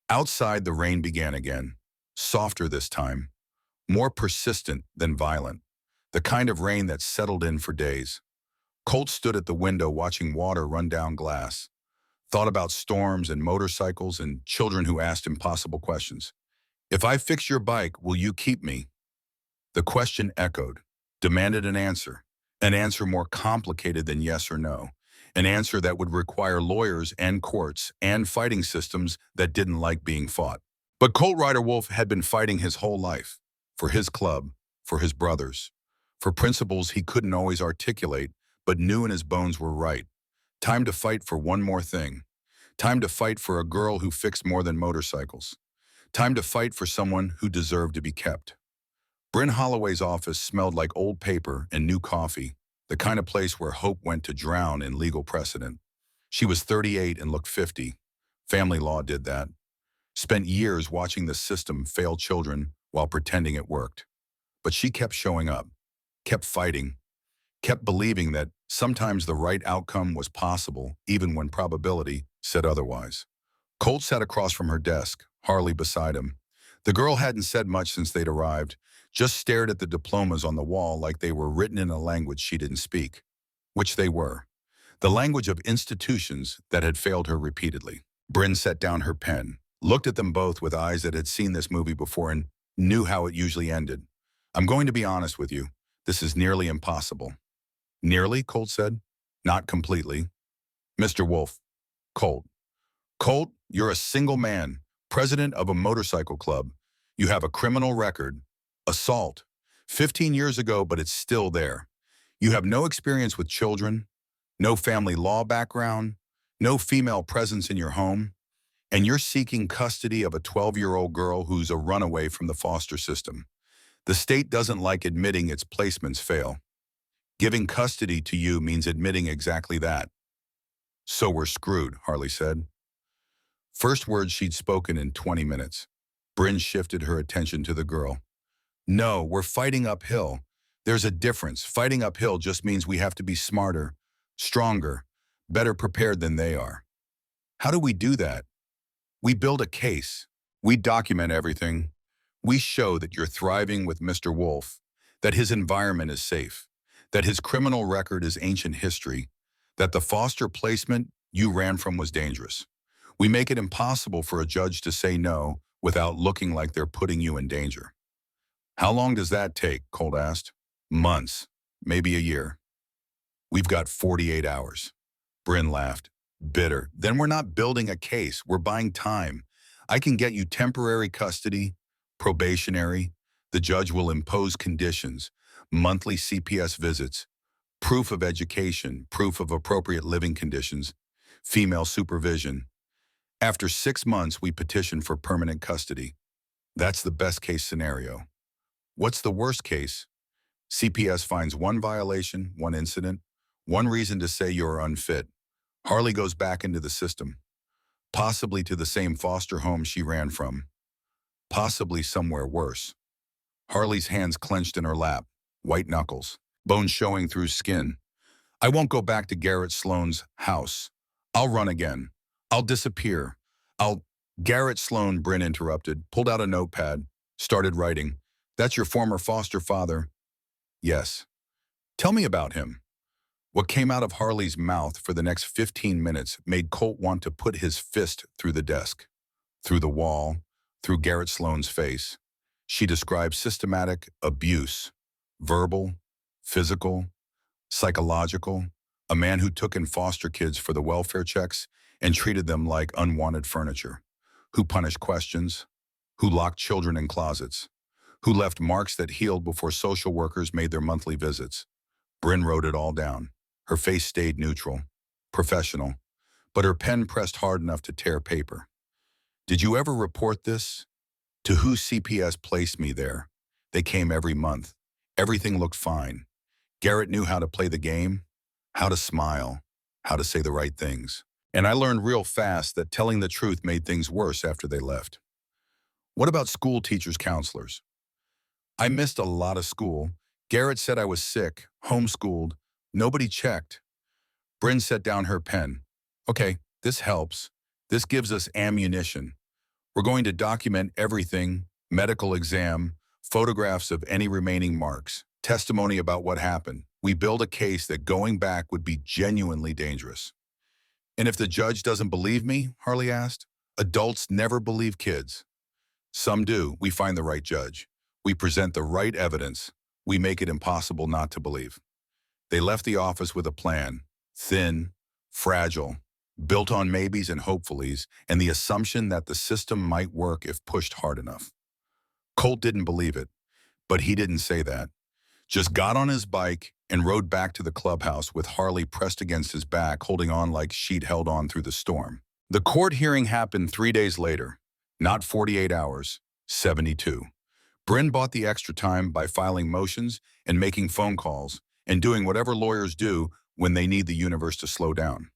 Outside, the rain began again, softer this time, more persistent than violent, the kind of rain that settled in for days. Colt stood at the window watching water run down glass, thought about storms and motorcycles and children who asked impossible questions. If I fix your bike, will you keep me? The question echoed, demanded an answer more complicated than yes or no, an answer that would require lawyers and courts and fighting systems that didn't like being fought. But Colt Ryder Wolf had been fighting his whole life, for his club, for his brothers, for principles he couldn't always articulate, but knew in his bones were right. Time to fight for one more thing. Time to fight for a girl who fixed more than motorcycles. Time to fight for someone who deserved to be kept. Bryn Holloway's office smelled like old paper and new coffee, the kind of place where hope went to drown in legal precedent. She was 38 and looked 50. Family law did that. Spent years watching the system fail children while pretending it worked. But she kept showing up, kept fighting, kept believing that sometimes the right outcome was possible even when probability said otherwise. Colt sat across from her desk, Harley beside him. The girl hadn't said much since they'd arrived, just stared at the diplomas on the wall like they were written in a language she didn't speak, which they were. The language of institutions that had failed her repeatedly. Bryn set down her pen, looked at them both with eyes that had seen this movie before and knew how it usually ended. I'm going to be honest with you. This is nearly impossible. Nearly, Colt said. Not completely. Mr. Wolf. Colt. Colt, you're a single man, president of a motorcycle club. You have a criminal record. Assault. 15 years ago, but it's still there. You have no experience with children, no family law background, no female presence in your home, and you're seeking custody of a 12-year-old girl who's a runaway from the foster system. The state doesn't like admitting its placements fail. Giving custody to you means admitting exactly that. So we're screwed, Harley said. First words she'd spoken in 20 minutes. Bryn shifted her attention to the girl. No, we're fighting uphill. There's a difference. Fighting uphill just means we have to be smarter, stronger, better prepared than they are. How do we do that? We build a case. We document everything. We show that you're thriving with Mr. Wolf, that his environment is safe, that his criminal record is ancient history, that the foster placement you ran from was dangerous. We make it impossible for a judge to say no without looking like they're putting you in danger. How long does that take? Colt asked. Months, maybe a year. We've got 48 hours. Bryn laughed, bitter. Then we're not building a case, we're buying time. I can get you temporary custody, probationary. The judge will impose conditions, monthly CPS visits, proof of education, proof of appropriate living conditions, female supervision. After 6 months, we petition for permanent custody. That's the best case scenario. What's the worst case? CPS finds one violation, one incident, one reason to say you're unfit. Harley goes back into the system, possibly to the same foster home she ran from, possibly somewhere worse. Harley's hands clenched in her lap, white knuckles, bones showing through skin. I won't go back to Garrett Sloan's house. I'll run again. I'll disappear. Garrett Sloan, Bryn interrupted, pulled out a notepad, started writing. That's your former foster father? Yes. Tell me about him. What came out of Harley's mouth for the next 15 minutes made Colt want to put his fist through the desk, through the wall, through Garrett Sloan's face. She described systematic abuse, verbal, physical, psychological, a man who took in foster kids for the welfare checks and treated them like unwanted furniture, who punished questions, who locked children in closets, who left marks that healed before social workers made their monthly visits. Bryn wrote it all down. Her face stayed neutral, professional, but her pen pressed hard enough to tear paper. Did you ever report this? To who CPS placed me there? They came every month. Everything looked fine. Garrett knew how to play the game, how to smile, how to say the right things. And I learned real fast that telling the truth made things worse after they left. What about school teachers, counselors? I missed a lot of school. Garrett said I was sick, homeschooled. Nobody checked. Bryn set down her pen. Okay, this helps. This gives us ammunition. We're going to document everything, medical exam, photographs of any remaining marks, testimony about what happened. We build a case that going back would be genuinely dangerous. And if the judge doesn't believe me, Harley asked, adults never believe kids. Some do. We find the right judge. We present the right evidence. We make it impossible not to believe. They left the office with a plan, thin, fragile, built on maybes and hopefullys, and the assumption that the system might work if pushed hard enough. Colt didn't believe it, but he didn't say that. Just got on his bike and rode back to the clubhouse with Harley pressed against his back, holding on like she'd held on through the storm. The court hearing happened 3 days later, not 48 hours, 72. Bryn bought the extra time by filing motions and making phone calls and doing whatever lawyers do when they need the universe to slow down.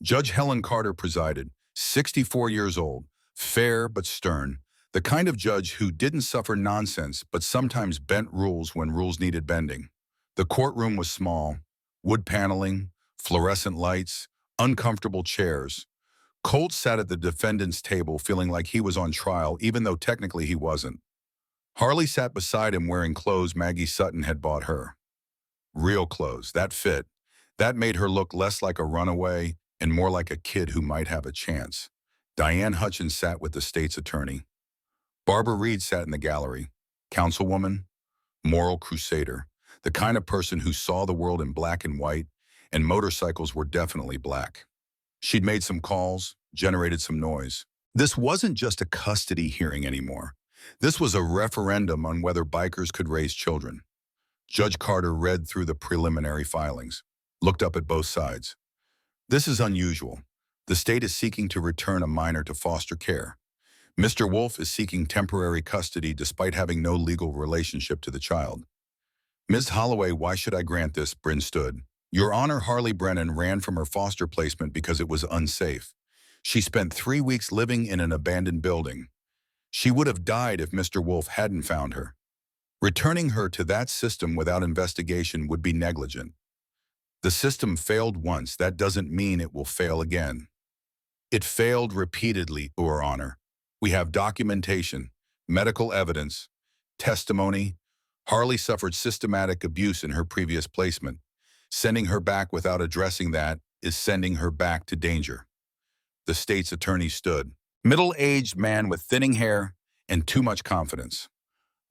Judge Helen Carter presided, 64 years old, fair but stern, the kind of judge who didn't suffer nonsense but sometimes bent rules when rules needed bending. The courtroom was small, wood paneling, fluorescent lights, uncomfortable chairs. Colt sat at the defendant's table feeling like he was on trial even though technically he wasn't. Harley sat beside him wearing clothes Maggie Sutton had bought her. Real clothes, that fit. That made her look less like a runaway and more like a kid who might have a chance. Diane Hutchins sat with the state's attorney. Barbara Reed sat in the gallery. Councilwoman, moral crusader, the kind of person who saw the world in black and white, and motorcycles were definitely black. She'd made some calls, generated some noise. This wasn't just a custody hearing anymore. This was a referendum on whether bikers could raise children. Judge Carter read through the preliminary filings, looked up at both sides. This is unusual. The state is seeking to return a minor to foster care. Mr. Wolf is seeking temporary custody despite having no legal relationship to the child. Ms. Holloway, why should I grant this? Bryn stood. Your Honor, Harley Brennan ran from her foster placement because it was unsafe. She spent 3 weeks living in an abandoned building. She would have died if Mr. Wolf hadn't found her. Returning her to that system without investigation would be negligent. The system failed once. That doesn't mean it will fail again. It failed repeatedly, Your Honor. We have documentation, medical evidence, testimony. Harley suffered systematic abuse in her previous placement. Sending her back without addressing that is sending her back to danger. The state's attorney stood. Middle-aged man with thinning hair and too much confidence.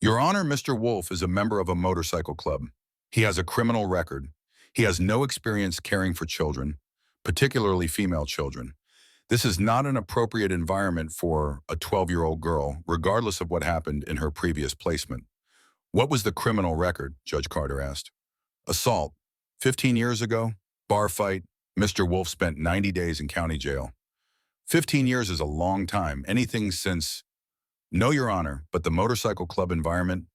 Your Honor, Mr. Wolf is a member of a motorcycle club. He has a criminal record. He has no experience caring for children, particularly female children. This is not an appropriate environment for a 12-year-old girl, regardless of what happened in her previous placement. What was the criminal record? Judge Carter asked. Assault. 15 years ago, bar fight. Mr. Wolf spent 90 days in county jail. 15 years is a long time, anything since... No, Your Honor, but the motorcycle club environment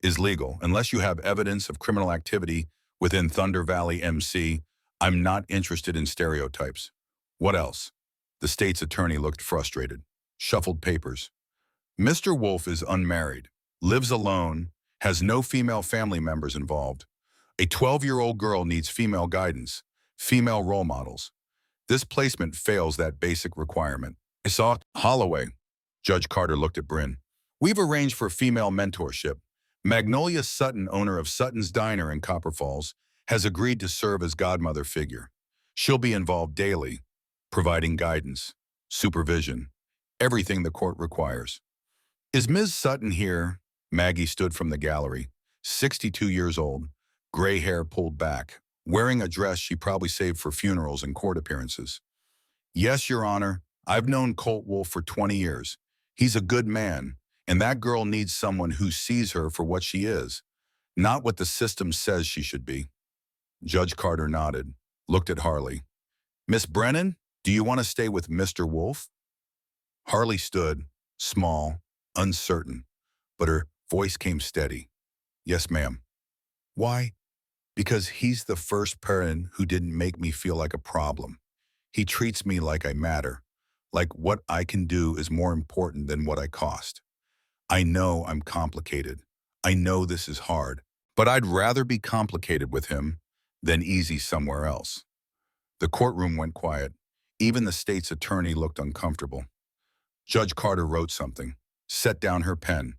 is legal. Unless you have evidence of criminal activity within Thunder Valley MC, I'm not interested in stereotypes. What else? The state's attorney looked frustrated, shuffled papers. Mr. Wolf is unmarried, lives alone, has no female family members involved. A 12-year-old girl needs female guidance, female role models. This placement fails that basic requirement. I saw Holloway. Judge Carter looked at Bryn. We've arranged for female mentorship. Magnolia Sutton, owner of Sutton's Diner in Copper Falls, has agreed to serve as godmother figure. She'll be involved daily, providing guidance, supervision, everything the court requires. Is Ms. Sutton here? Maggie stood from the gallery, 62 years old, gray hair pulled back, wearing a dress she probably saved for funerals and court appearances. Yes, Your Honor, I've known Colt Wolf for 20 years. He's a good man, and that girl needs someone who sees her for what she is, not what the system says she should be. Judge Carter nodded, looked at Harley. Miss Brennan, do you want to stay with Mr. Wolf? Harley stood, small, uncertain, but her voice came steady. Yes, ma'am. Why? Because he's the first parent who didn't make me feel like a problem. He treats me like I matter, like what I can do is more important than what I cost. I know I'm complicated. I know this is hard, but I'd rather be complicated with him than easy somewhere else. The courtroom went quiet. Even the state's attorney looked uncomfortable. Judge Carter wrote something, set down her pen.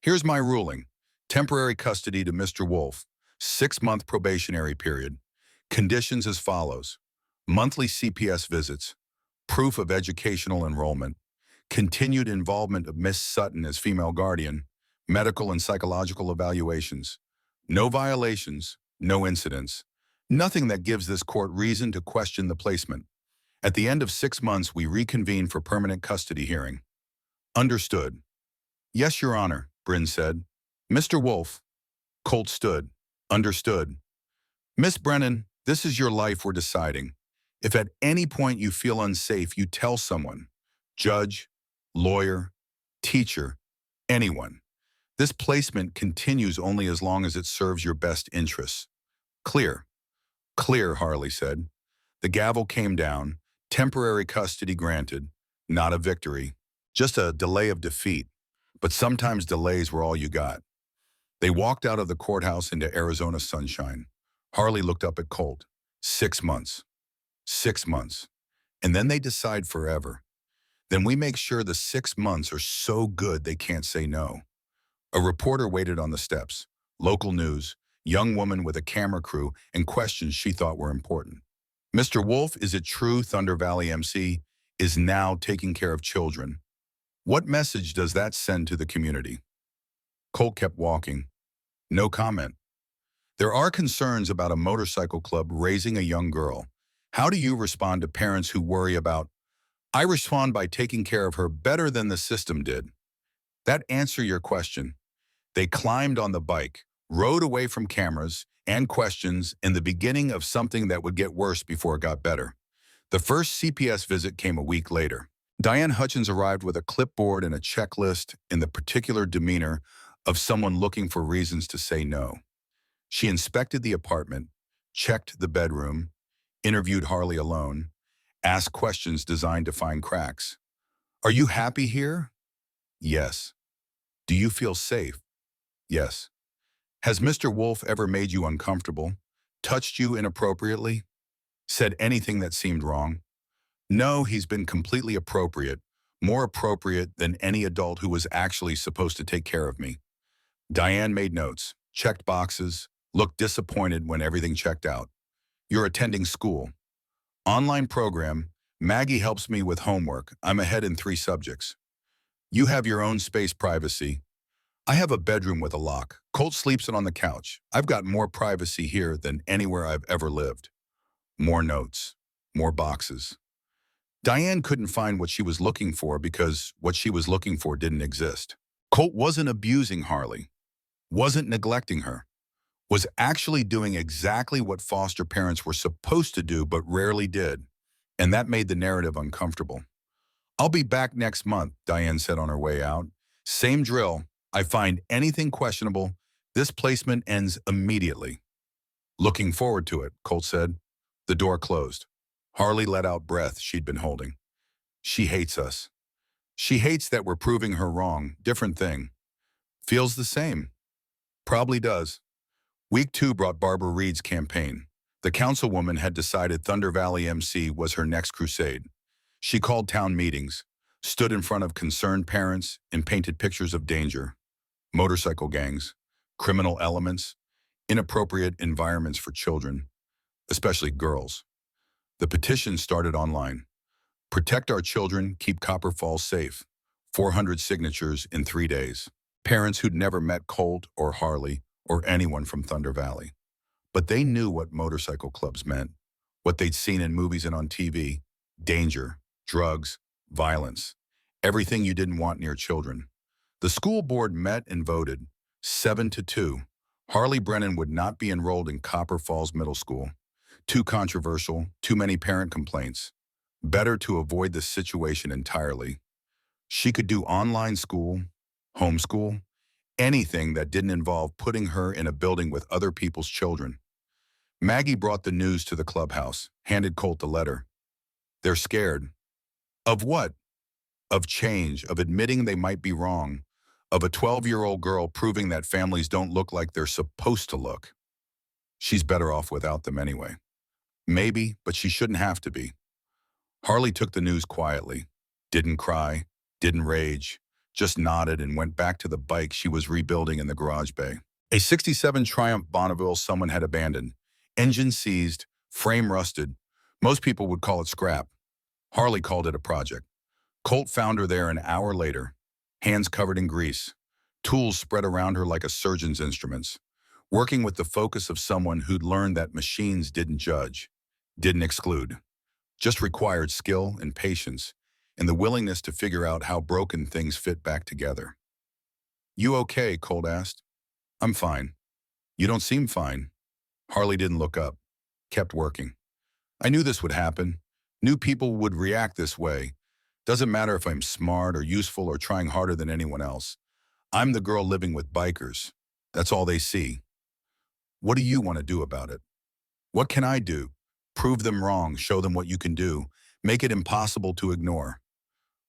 Here's my ruling. Temporary custody to Mr. Wolf, 6-month probationary period. Conditions as follows. Monthly CPS visits, proof of educational enrollment, continued involvement of Miss Sutton as female guardian, medical and psychological evaluations. No violations, no incidents. Nothing that gives this court reason to question the placement. At the end of 6 months, we reconvene for permanent custody hearing. Understood. Yes, Your Honor, Bryn said. Mr. Wolf. Colt stood. Understood. Miss Brennan, this is your life we're deciding. If at any point you feel unsafe, you tell someone. Judge, lawyer, teacher, anyone. This placement continues only as long as it serves your best interests. Clear. Clear, Harley said. The gavel came down. Temporary custody granted. Not a victory. Just a delay of defeat. But sometimes delays were all you got. They walked out of the courthouse into Arizona sunshine. Harley looked up at Colt. 6 months. 6 months. And then they decide forever. Then we make sure the 6 months are so good they can't say no. A reporter waited on the steps. Local news, young woman with a camera crew, and questions she thought were important. Mr. Wolf, is it true Thunder Valley MC is now taking care of children? What message does that send to the community? Colt kept walking. No comment. There are concerns about a motorcycle club raising a young girl. How do you respond to parents who worry about, I respond by taking care of her better than the system did. That answer your question. They climbed on the bike, rode away from cameras and questions in the beginning of something that would get worse before it got better. The first CPS visit came a week later. Diane Hutchins arrived with a clipboard and a checklist in the particular demeanor of someone looking for reasons to say no. She inspected the apartment, checked the bedroom, interviewed Harley alone, asked questions designed to find cracks. Are you happy here? Yes. Do you feel safe? Yes. Has Mr. Wolf ever made you uncomfortable, touched you inappropriately, said anything that seemed wrong? No, he's been completely appropriate, more appropriate than any adult who was actually supposed to take care of me. Diane made notes, checked boxes, looked disappointed when everything checked out. You're attending school. Online program, Maggie helps me with homework. I'm ahead in 3 subjects. You have your own space privacy. I have a bedroom with a lock. Colt sleeps on the couch. I've got more privacy here than anywhere I've ever lived. More notes, more boxes. Diane couldn't find what she was looking for because what she was looking for didn't exist. Colt wasn't abusing Harley, wasn't neglecting her, was actually doing exactly what foster parents were supposed to do but rarely did, and that made the narrative uncomfortable. I'll be back next month, Diane said on her way out. Same drill. I find anything questionable, this placement ends immediately. Looking forward to it, Colt said. The door closed. Harley let out breath she'd been holding. She hates us. She hates that we're proving her wrong. Different thing. Feels the same. Probably does. Week 2 brought Barbara Reed's campaign. The councilwoman had decided Thunder Valley MC was her next crusade. She called town meetings, stood in front of concerned parents, and painted pictures of danger. Motorcycle gangs, criminal elements, inappropriate environments for children, especially girls. The petition started online. Protect our children, keep Copper Falls safe. 400 signatures in 3 days. Parents who'd never met Colt or Harley or anyone from Thunder Valley. But they knew what motorcycle clubs meant, what they'd seen in movies and on TV. Danger, drugs, violence, everything you didn't want near children. The school board met and voted 7-2. Harley Brennan would not be enrolled in Copper Falls Middle School. Too controversial, too many parent complaints. Better to avoid the situation entirely. She could do online school, homeschool, anything that didn't involve putting her in a building with other people's children. Maggie brought the news to the clubhouse, handed Colt the letter. They're scared. Of what? Of change, of admitting they might be wrong, of a 12-year-old girl proving that families don't look like they're supposed to look. She's better off without them anyway. Maybe, but she shouldn't have to be. Harley took the news quietly. Didn't cry, didn't rage, just nodded and went back to the bike she was rebuilding in the garage bay. A 67 Triumph Bonneville someone had abandoned. Engine seized, frame rusted. Most people would call it scrap. Harley called it a project. Colt found her there an hour later, hands covered in grease, tools spread around her like a surgeon's instruments, working with the focus of someone who'd learned that machines didn't judge, didn't exclude, just required skill and patience and the willingness to figure out how broken things fit back together. "You okay?" Colt asked. "I'm fine." "You don't seem fine." Harley didn't look up, kept working. "I knew this would happen. Knew people would react this way. Doesn't matter if I'm smart or useful or trying harder than anyone else. I'm the girl living with bikers. That's all they see. What do you want to do about it?" "What can I do? Prove them wrong, show them what you can do, make it impossible to ignore."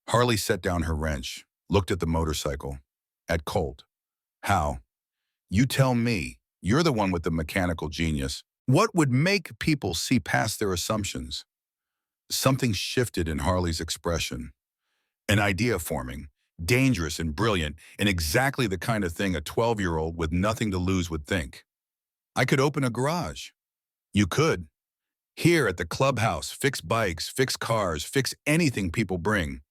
Harley set down her wrench, looked at the motorcycle, at Colt. "How?" "You tell me. You're the one with the mechanical genius. What would make people see past their assumptions?" Something shifted in Harley's expression. An idea forming, dangerous and brilliant, and exactly the kind of thing a 12-year-old with nothing to lose would think. "I could open a garage." "You could. Here at the clubhouse, fix bikes, fix cars, fix anything people bring.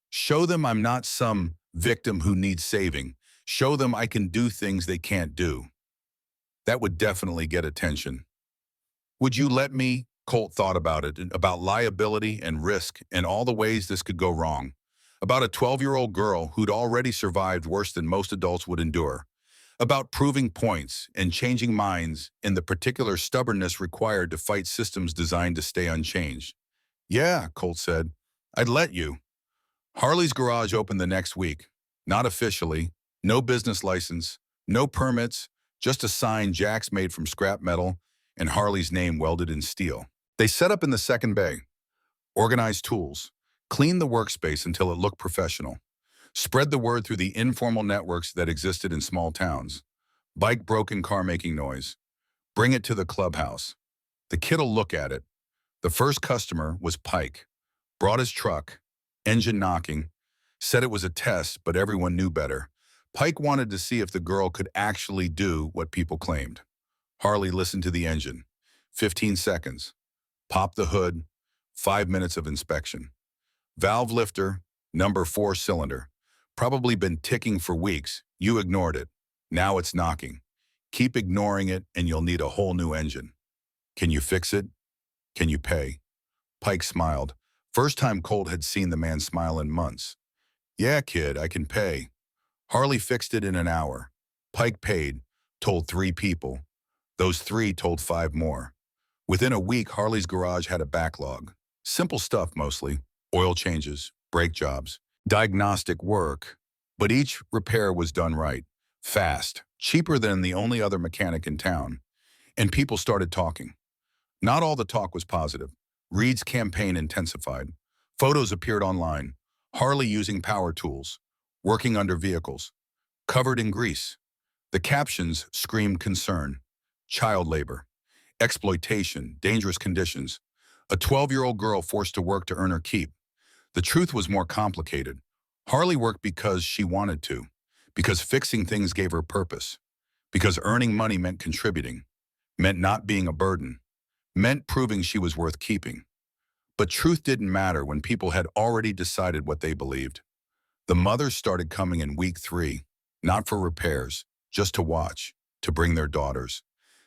Show them I'm not some victim who needs saving. Show them I can do things they can't do." That would definitely get attention. "Would you let me?" Colt thought about it, about liability and risk and all the ways this could go wrong. About a 12-year-old girl who'd already survived worse than most adults would endure. About proving points and changing minds and the particular stubbornness required to fight systems designed to stay unchanged. "Yeah," Colt said, "I'd let you." Harley's garage opened the next week. Not officially, no business license, no permits, just a sign Jack's made from scrap metal and Harley's name welded in steel. They set up in the second bay, organized tools, cleaned the workspace until it looked professional, spread the word through the informal networks that existed in small towns. Bike broken car making noise. Bring it to the clubhouse. The kid'll look at it. The first customer was Pike. Brought his truck, engine knocking, said it was a test, but everyone knew better. Pike wanted to see if the girl could actually do what people claimed. Harley listened to the engine. 15 seconds. Pop the hood. 5 minutes of inspection. Valve lifter, number 4 cylinder. Probably been ticking for weeks. You ignored it. Now it's knocking. Keep ignoring it and you'll need a whole new engine. Can you fix it? Can you pay? Pike smiled. First time Colt had seen the man smile in months. "Yeah, kid, I can pay." Harley fixed it in an hour. Pike paid, told 3 people. Those 3 told 5 more. Within a week, Harley's garage had a backlog. Simple stuff mostly. Oil changes, brake jobs, diagnostic work. But each repair was done right, fast, cheaper than the only other mechanic in town. And people started talking. Not all the talk was positive. Reed's campaign intensified. Photos appeared online. Harley using power tools, working under vehicles, covered in grease. The captions screamed concern. Child labor, exploitation, dangerous conditions. A 12-year-old girl forced to work to earn her keep. The truth was more complicated. Harley worked because she wanted to, because fixing things gave her purpose, because earning money meant contributing, meant not being a burden, meant proving she was worth keeping. But truth didn't matter when people had already decided what they believed. The mothers started coming in week 3, not for repairs, just to watch, to bring their daughters,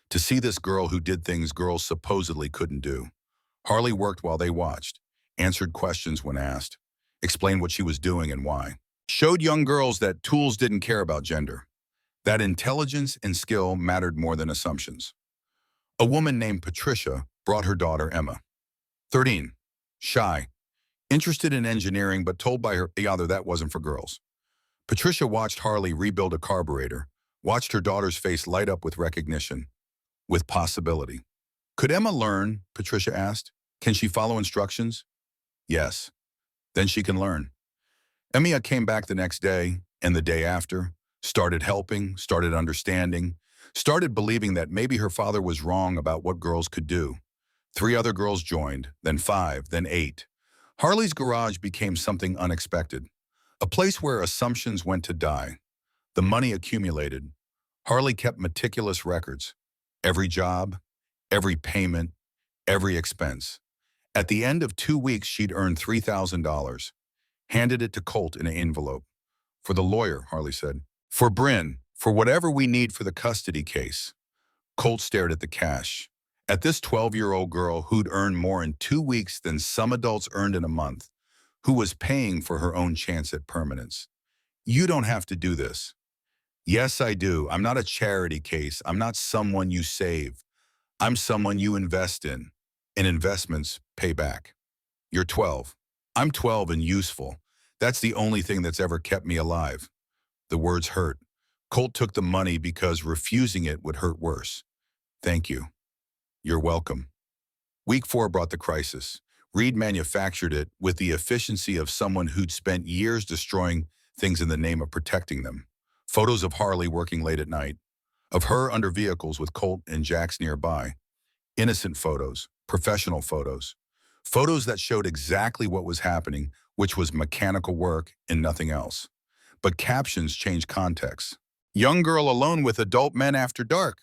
to see this girl who did things girls supposedly couldn't do. Harley worked while they watched, answered questions when asked, explained what she was doing and why. Showed young girls that tools didn't care about gender, that intelligence and skill mattered more than assumptions. A woman named Patricia brought her daughter Emma. 13, shy, interested in engineering but told by her father that wasn't for girls. Patricia watched Harley rebuild a carburetor, watched her daughter's face light up with recognition, with possibility. "Could Emma learn?" Patricia asked. "Can she follow instructions?" Yes. Then she can learn. Emiya came back the next day and the day after, started helping, started understanding, started believing that maybe her father was wrong about what girls could do. 3 other girls joined, then 5, then 8. Harley's garage became something unexpected, a place where assumptions went to die. The money accumulated. Harley kept meticulous records. Every job, every payment, every expense. At the end of 2 weeks, she'd earned $3,000. Handed it to Colt in an envelope. For the lawyer, Harley said. For Bryn, for whatever we need for the custody case. Colt stared at the cash. At this 12-year-old girl who'd earned more in 2 weeks than some adults earned in a month, who was paying for her own chance at permanence. You don't have to do this. Yes, I do. I'm not a charity case. I'm not someone you save. I'm someone you invest in. And investments pay back. You're 12. I'm 12 and useful. That's the only thing that's ever kept me alive. The words hurt. Colt took the money because refusing it would hurt worse. Thank you. You're welcome. Week 4 brought the crisis. Reed manufactured it with the efficiency of someone who'd spent years destroying things in the name of protecting them. Photos of Harley working late at night, of her under vehicles with Colt and Jax nearby. Innocent photos, professional photos. Photos that showed exactly what was happening, which was mechanical work and nothing else. But captions changed context. Young girl alone with adult men after dark.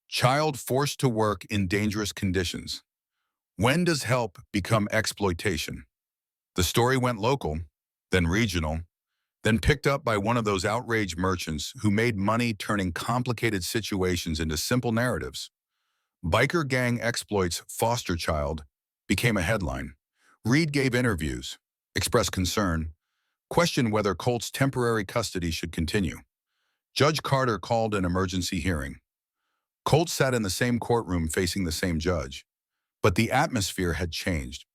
Child forced to work in dangerous conditions. When does help become exploitation? The story went local, then regional, then picked up by one of those outraged merchants who made money turning complicated situations into simple narratives. Biker gang exploits foster child became a headline. Reed gave interviews, expressed concern, questioned whether Colt's temporary custody should continue. Judge Carter called an emergency hearing. Colt sat in the same courtroom facing the same judge. But the atmosphere had changed.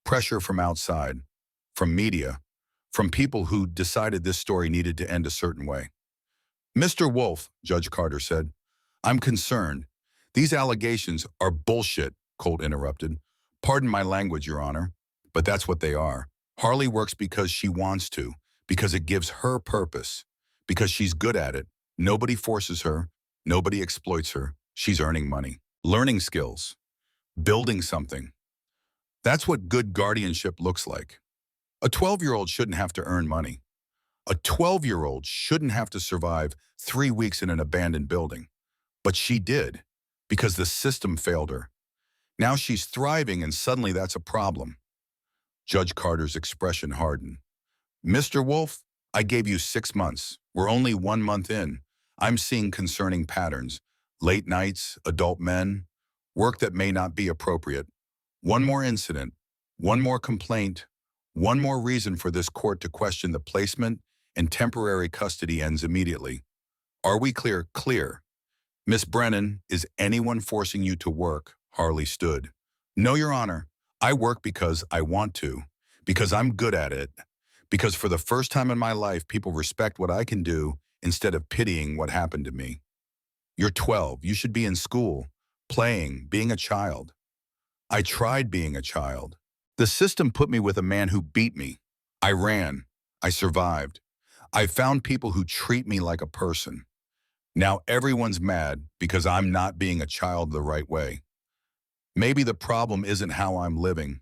Pressure from outside, from media, from people who decided this story needed to end a certain way. Mr. Wolf, Judge Carter said, I'm concerned. These allegations are bullshit, Colt interrupted. Pardon my language, Your Honor, but that's what they are. Harley works because she wants to, because it gives her purpose, because she's good at it. Nobody forces her. Nobody exploits her. She's earning money, learning skills, building something. That's what good guardianship looks like. A 12-year-old shouldn't have to earn money. A 12-year-old shouldn't have to survive 3 weeks in an abandoned building. But she did, because the system failed her. Now she's thriving and suddenly that's a problem. Judge Carter's expression hardened. Mr. Wolf, I gave you 6 months. We're only 1 month in. I'm seeing concerning patterns. Late nights, adult men, work that may not be appropriate. One more incident, one more complaint, one more reason for this court to question the placement and temporary custody ends immediately. Are we clear? Clear. Miss Brennan, is anyone forcing you to work? Harley stood. No, Your Honor. I work because I want to, because I'm good at it, because for the first time in my life, people respect what I can do instead of pitying what happened to me. You're 12. You should be in school, playing, being a child. I tried being a child. The system put me with a man who beat me. I ran. I survived. I found people who treat me like a person. Now everyone's mad because I'm not being a child the right way. Maybe the problem isn't how I'm living.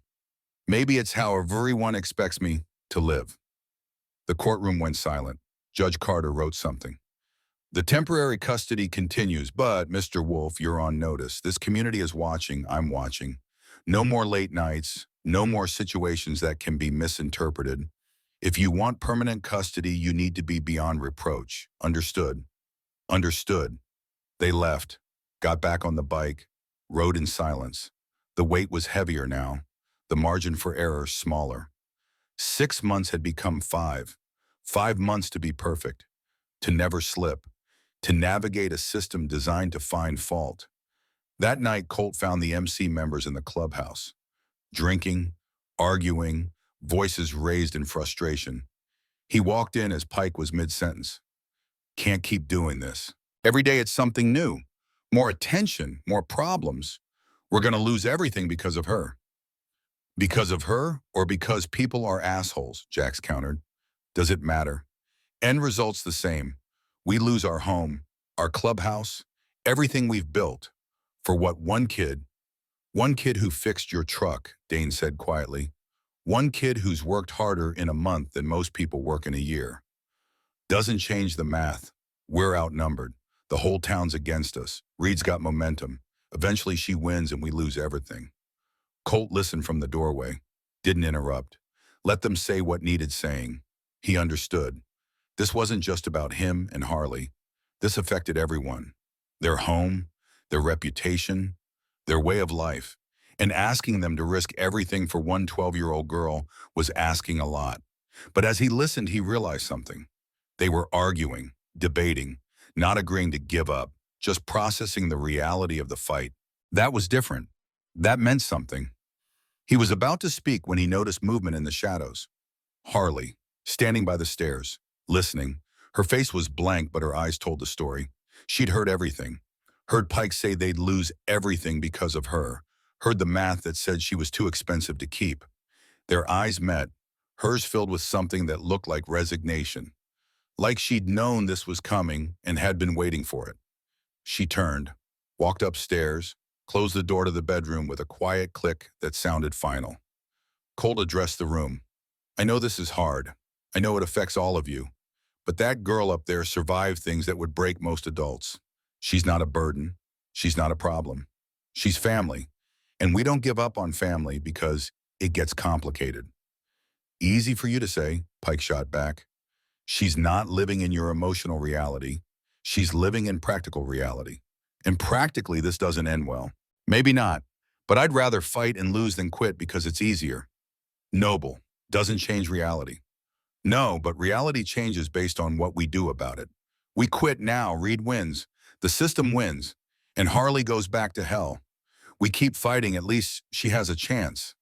Maybe it's how everyone expects me to live. The courtroom went silent. Judge Carter wrote something. The temporary custody continues, but, Mr. Wolf, you're on notice. This community is watching. I'm watching. No more late nights. No more situations that can be misinterpreted. If you want permanent custody, you need to be beyond reproach. Understood? Understood. They left, got back on the bike, rode in silence. The weight was heavier now, the margin for error smaller. 6 months had become 5. 5 months to be perfect, to never slip, to navigate a system designed to find fault. That night, Colt found the MC members in the clubhouse, drinking, arguing, voices raised in frustration. He walked in as Pike was mid-sentence. Can't keep doing this. Every day it's something new. More attention, more problems. We're going to lose everything because of her. Because of her or because people are assholes, Jax countered. Does it matter? End result's the same. We lose our home, our clubhouse, everything we've built. For what, one kid? One kid who fixed your truck, Dane said quietly. One kid who's worked harder in a month than most people work in a year. Doesn't change the math. We're outnumbered. The whole town's against us. Reed's got momentum. Eventually she wins and we lose everything. Colt listened from the doorway. Didn't interrupt. Let them say what needed saying. He understood. This wasn't just about him and Harley. This affected everyone. Their home, their reputation, their way of life. And asking them to risk everything for one 12-year-old girl was asking a lot. But as he listened, he realized something. They were arguing, debating, not agreeing to give up, just processing the reality of the fight. That was different. That meant something. He was about to speak when he noticed movement in the shadows. Harley, standing by the stairs, listening. Her face was blank, but her eyes told the story. She'd heard everything. Heard Pike say they'd lose everything because of her. Heard the math that said she was too expensive to keep. Their eyes met, hers filled with something that looked like resignation. Like she'd known this was coming and had been waiting for it. She turned, walked upstairs, closed the door to the bedroom with a quiet click that sounded final. Colt addressed the room. I know this is hard. I know it affects all of you. But that girl up there survived things that would break most adults. She's not a burden. She's not a problem. She's family. And we don't give up on family because it gets complicated. Easy for you to say, Pike shot back. She's not living in your emotional reality. She's living in practical reality. And practically, this doesn't end well. Maybe not, but I'd rather fight and lose than quit because it's easier. Noble, doesn't change reality. No, but reality changes based on what we do about it. We quit now, Reed wins. The system wins. And Harley goes back to hell. We keep fighting, at least she has a chance.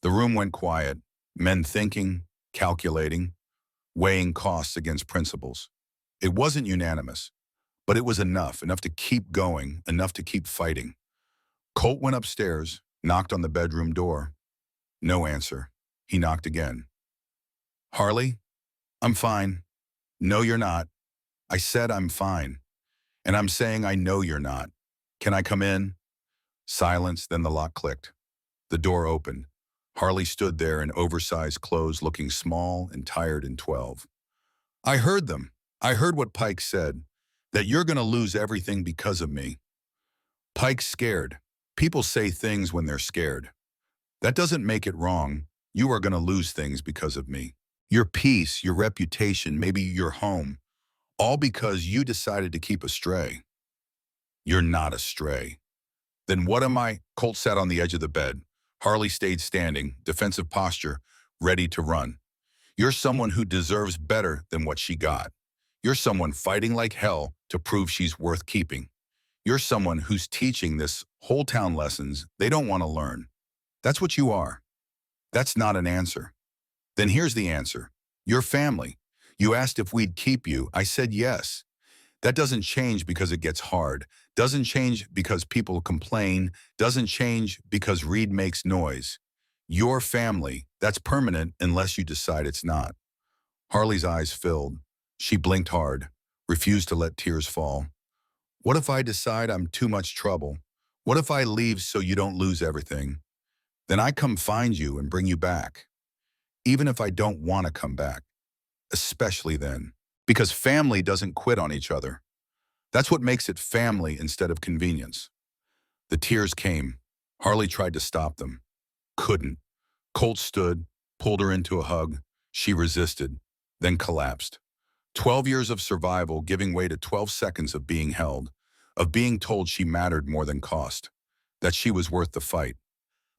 The room went quiet, men thinking, calculating, weighing costs against principles. It wasn't unanimous, but it was enough to keep going, enough to keep fighting. Colt went upstairs, knocked on the bedroom door. No answer. He knocked again. Harley, I'm fine. No, you're not. I said I'm fine. And I'm saying I know you're not. Can I come in? Silence, then the lock clicked. The door opened. Harley stood there in oversized clothes, looking small and tired and 12. I heard them. I heard what Pike said, that you're going to lose everything because of me. Pike's scared. People say things when they're scared. That doesn't make it wrong. You are going to lose things because of me. Your peace, your reputation, maybe your home, all because you decided to keep astray. You're not astray. Then what am I? Colt sat on the edge of the bed. Harley stayed standing, defensive posture, ready to run. You're someone who deserves better than what she got. You're someone fighting like hell to prove she's worth keeping. You're someone who's teaching this whole town lessons they don't want to learn. That's what you are. That's not an answer. Then here's the answer. Your family. You asked if we'd keep you. I said yes. That doesn't change because it gets hard. Doesn't change because people complain. Doesn't change because Reed makes noise. Your family, that's permanent unless you decide it's not. Harley's eyes filled. She blinked hard, refused to let tears fall. What if I decide I'm too much trouble? What if I leave so you don't lose everything? Then I come find you and bring you back. Even if I don't want to come back. Especially then. Because family doesn't quit on each other. That's what makes it family instead of convenience. The tears came. Harley tried to stop them. Couldn't. Colt stood, pulled her into a hug. She resisted, then collapsed. 12 years of survival giving way to 12 seconds of being held, of being told she mattered more than cost, that she was worth the fight.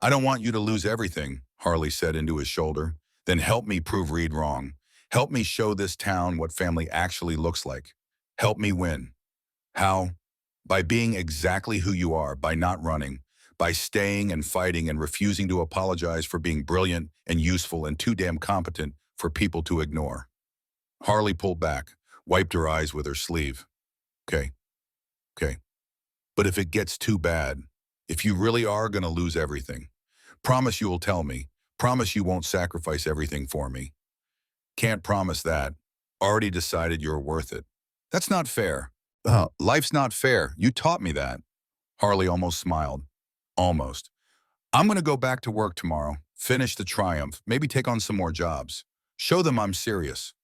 I don't want you to lose everything, Harley said into his shoulder. Then help me prove Reed wrong. Help me show this town what family actually looks like. Help me win. How? By being exactly who you are, by not running, by staying and fighting and refusing to apologize for being brilliant and useful and too damn competent for people to ignore. Harley pulled back, wiped her eyes with her sleeve. Okay, okay. But if it gets too bad, if you really are going to lose everything, promise you will tell me. Promise you won't sacrifice everything for me. Can't promise that. Already decided you're worth it. That's not fair. Life's not fair. You taught me that. Harley almost smiled. Almost. I'm going to go back to work tomorrow, finish the triumph, maybe take on some more jobs. Show them I'm serious.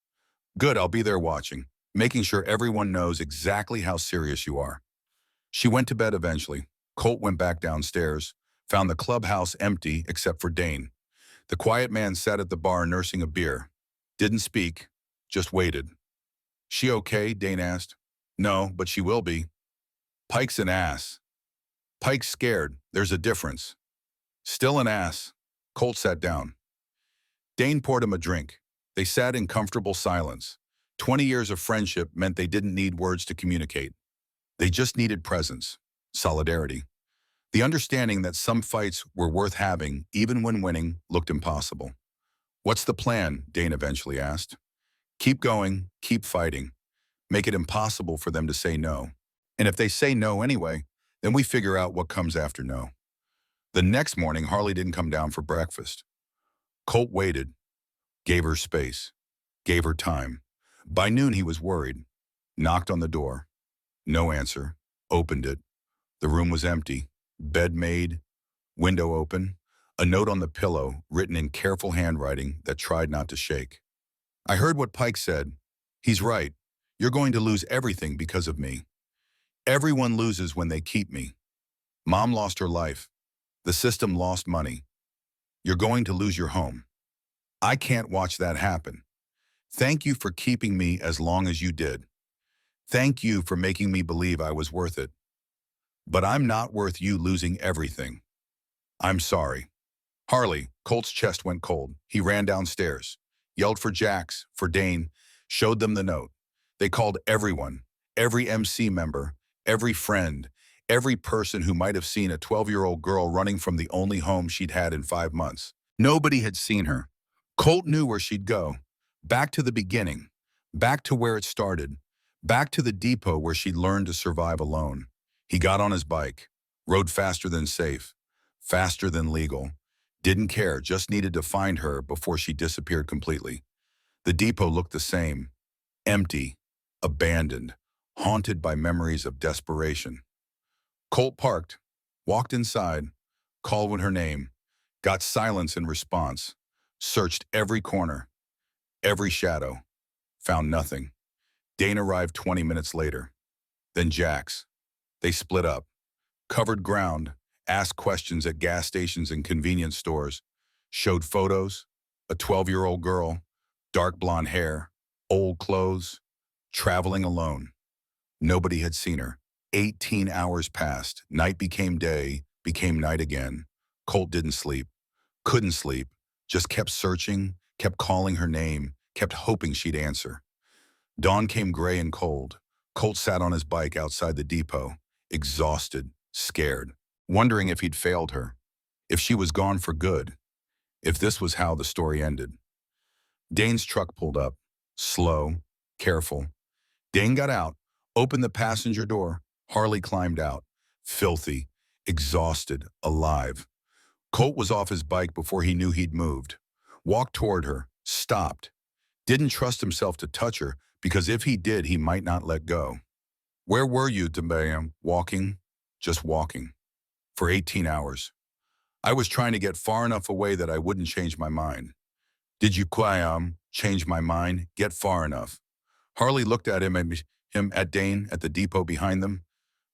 Good, I'll be there watching, making sure everyone knows exactly how serious you are. She went to bed eventually. Colt went back downstairs, found the clubhouse empty except for Dane. The quiet man sat at the bar nursing a beer. Didn't speak, just waited. She okay? Dane asked. No, but she will be. Pike's an ass. Pike's scared. There's a difference. Still an ass. Colt sat down. Dane poured him a drink. They sat in comfortable silence. 20 years of friendship meant they didn't need words to communicate. They just needed presence, solidarity. The understanding that some fights were worth having even when winning looked impossible. What's the plan? Dane eventually asked. Keep going, keep fighting. Make it impossible for them to say no. And if they say no anyway, then we figure out what comes after no. The next morning, Harley didn't come down for breakfast. Colt waited, gave her space, gave her time. By noon, he was worried. Knocked on the door. No answer. Opened it. The room was empty. Bed made. Window open. A note on the pillow, written in careful handwriting that tried not to shake. I heard what Pike said. He's right. You're going to lose everything because of me. Everyone loses when they keep me. Mom lost her life. The system lost money. You're going to lose your home. I can't watch that happen. Thank you for keeping me as long as you did. Thank you for making me believe I was worth it. But I'm not worth you losing everything. I'm sorry. Harley, Colt's chest went cold. He ran downstairs, yelled for Jax, for Dane, showed them the note. They called everyone, every MC member, every friend, every person who might have seen a 12-year-old girl running from the only home she'd had in 5 months. Nobody had seen her. Colt knew where she'd go. Back to the beginning. Back to where it started. Back to the depot where she'd learned to survive alone. He got on his bike, rode faster than safe, faster than legal. Didn't care, just needed to find her before she disappeared completely. The depot looked the same. Empty, abandoned, haunted by memories of desperation. Colt parked, walked inside, called her name, got silence in response, searched every corner, every shadow, found nothing. Dane arrived 20 minutes later. Then Jax. They split up, covered ground, asked questions at gas stations and convenience stores, showed photos, a 12-year-old girl, dark blonde hair, old clothes, traveling alone. Nobody had seen her. 18 hours passed. Night became day, became night again. Colt didn't sleep, couldn't sleep, just kept searching, kept calling her name, kept hoping she'd answer. Dawn came gray and cold. Colt sat on his bike outside the depot, exhausted, scared, wondering if he'd failed her, if she was gone for good, if this was how the story ended. Dane's truck pulled up, slow, careful. Dane got out, opened the passenger door. Harley climbed out, filthy, exhausted, alive. Colt was off his bike before he knew he'd moved. Walked toward her, stopped. Didn't trust himself to touch her because if he did, he might not let go. Where were you, Dambayam? Walking, just walking. For 18 hours. I was trying to get far enough away that I wouldn't change my mind. Did you, change my mind? Get far enough. Harley looked at him at Dane at the depot behind them.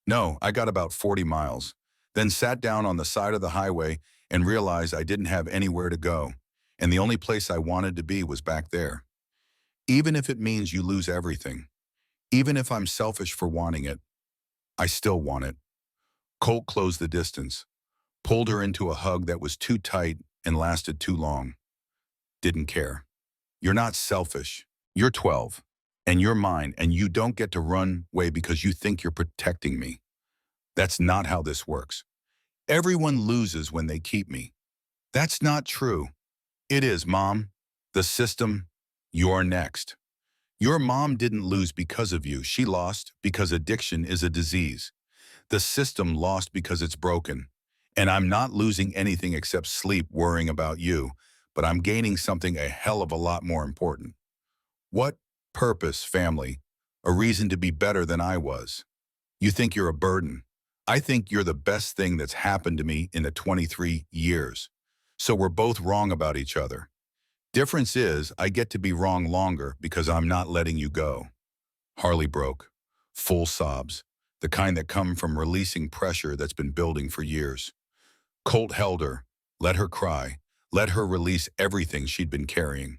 No, I got about 40 miles. Then sat down on the side of the highway and realized I didn't have anywhere to go. And the only place I wanted to be was back there. Even if it means you lose everything, even if I'm selfish for wanting it, I still want it. Colt closed the distance, pulled her into a hug that was too tight and lasted too long. Didn't care. You're not selfish. You're 12, and you're mine, and you don't get to run away because you think you're protecting me. That's not how this works. Everyone loses when they keep me. That's not true. It is, Mom. The system, you're next. Your mom didn't lose because of you. She lost because addiction is a disease. The system lost because it's broken. And I'm not losing anything except sleep worrying about you. but I'm gaining something a hell of a lot more important. What? Purpose, family. A reason to be better than I was. You think you're a burden. I think you're the best thing that's happened to me in the 23 years. So we're both wrong about each other. Difference is, I get to be wrong longer because I'm not letting you go. Harley broke. Full sobs. The kind that come from releasing pressure that's been building for years. Colt held her. Let her cry. Let her release everything she'd been carrying.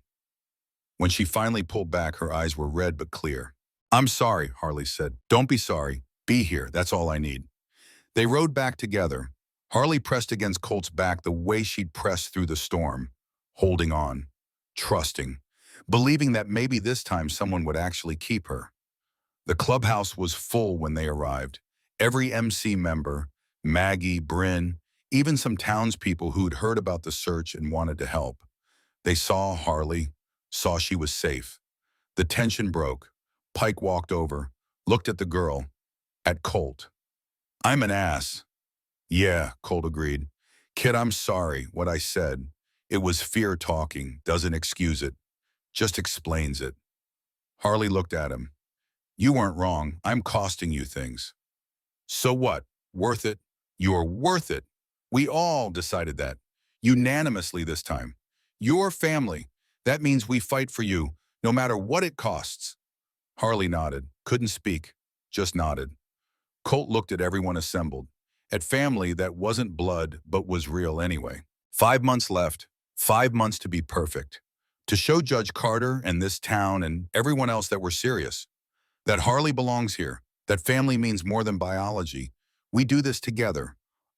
When she finally pulled back, her eyes were red but clear. I'm sorry, Harley said. Don't be sorry. Be here. That's all I need. They rode back together. Harley pressed against Colt's back the way she'd pressed through the storm, holding on, trusting, believing that maybe this time someone would actually keep her. The clubhouse was full when they arrived. Every MC member, Maggie, Bryn, even some townspeople who'd heard about the search and wanted to help. They saw Harley, saw she was safe. The tension broke. Pike walked over, looked at the girl, at Colt. I'm an ass. Yeah, Colt agreed. Kid, I'm sorry, what I said. It was fear talking, doesn't excuse it, just explains it. Harley looked at him. You weren't wrong, I'm costing you things. So what? Worth it? You're worth it. We all decided that. Unanimously this time. Your family. That means we fight for you, no matter what it costs. Harley nodded, couldn't speak, just nodded. Colt looked at everyone assembled, at family that wasn't blood but was real anyway. 5 months left, 5 months to be perfect. To show Judge Carter and this town and everyone else that we're serious. That Harley belongs here, that family means more than biology. We do this together,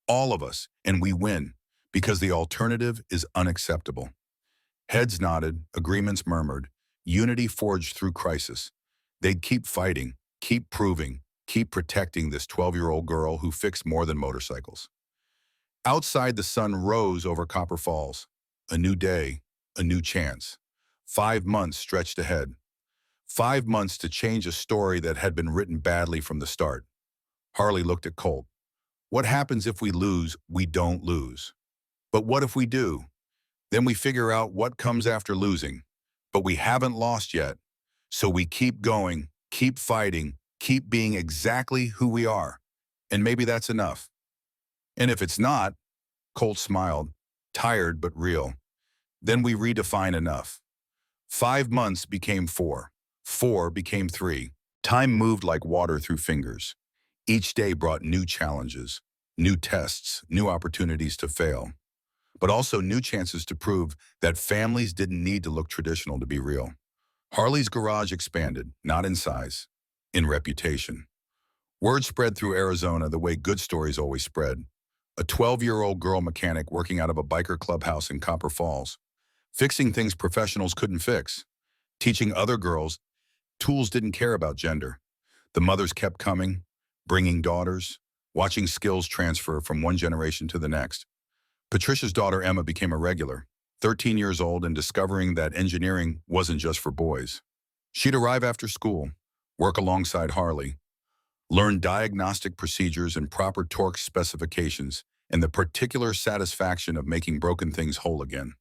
all of us, and we win, because the alternative is unacceptable. Heads nodded, agreements murmured, unity forged through crisis. They'd keep fighting, keep proving, keep protecting this 12-year-old girl who fixed more than motorcycles. Outside, the sun rose over Copper Falls. A new day, a new chance. 5 months stretched ahead. 5 months to change a story that had been written badly from the start. Harley looked at Colt. What happens if we lose? We don't lose. But what if we do? Then we figure out what comes after losing. But we haven't lost yet. So we keep going, keep fighting, keep being exactly who we are. And maybe that's enough. And if it's not, Colt smiled, tired but real. Then we redefine enough. 5 months became 4. 4 became 3. Time moved like water through fingers. Each day brought new challenges, new tests, new opportunities to fail, but also new chances to prove that families didn't need to look traditional to be real. Harley's garage expanded, not in size, in reputation. Word spread through Arizona the way good stories always spread. A 12-year-old girl mechanic working out of a biker clubhouse in Copper Falls, fixing things professionals couldn't fix, teaching other girls tools didn't care about gender. The mothers kept coming, bringing daughters, watching skills transfer from one generation to the next. Patricia's daughter Emma became a regular, 13 years old, and discovering that engineering wasn't just for boys. She'd arrive after school, work alongside Harley, learn diagnostic procedures and proper torque specifications, and the particular satisfaction of making broken things whole again.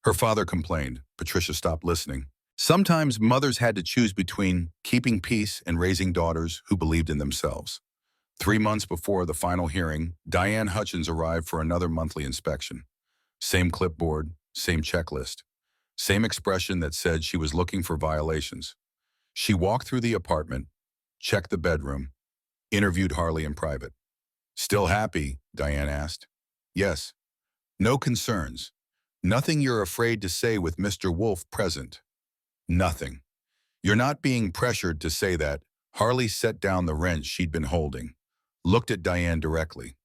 Her father complained. Patricia stopped listening. Sometimes mothers had to choose between keeping peace and raising daughters who believed in themselves. 3 months before the final hearing, Diane Hutchins arrived for another monthly inspection. Same clipboard, same checklist, same expression that said she was looking for violations. She walked through the apartment, checked the bedroom, interviewed Harley in private. Still happy? Diane asked. Yes. No concerns. Nothing you're afraid to say with Mr. Wolf present. Nothing. You're not being pressured to say that. Harley set down the wrench she'd been holding, looked at Diane directly.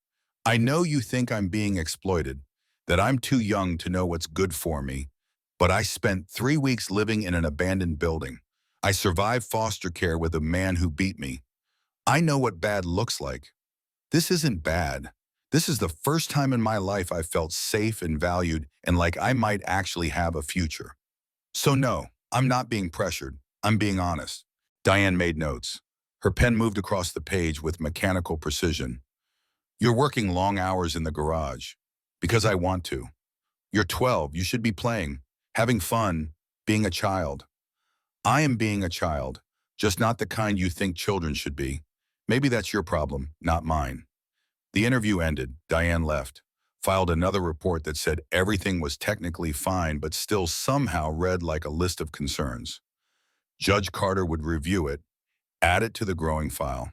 I know you think I'm being exploited, that I'm too young to know what's good for me, but I spent 3 weeks living in an abandoned building. I survived foster care with a man who beat me. I know what bad looks like. This isn't bad. This is the first time in my life I felt safe and valued and like I might actually have a future. So no, I'm not being pressured. I'm being honest. Diane made notes. Her pen moved across the page with mechanical precision. You're working long hours in the garage. Because I want to. You're 12. You should be playing, having fun, being a child. I am being a child, just not the kind you think children should be. Maybe that's your problem, not mine. The interview ended. Diane left, filed another report that said everything was technically fine but still somehow read like a list of concerns. Judge Carter would review it, add it to the growing file,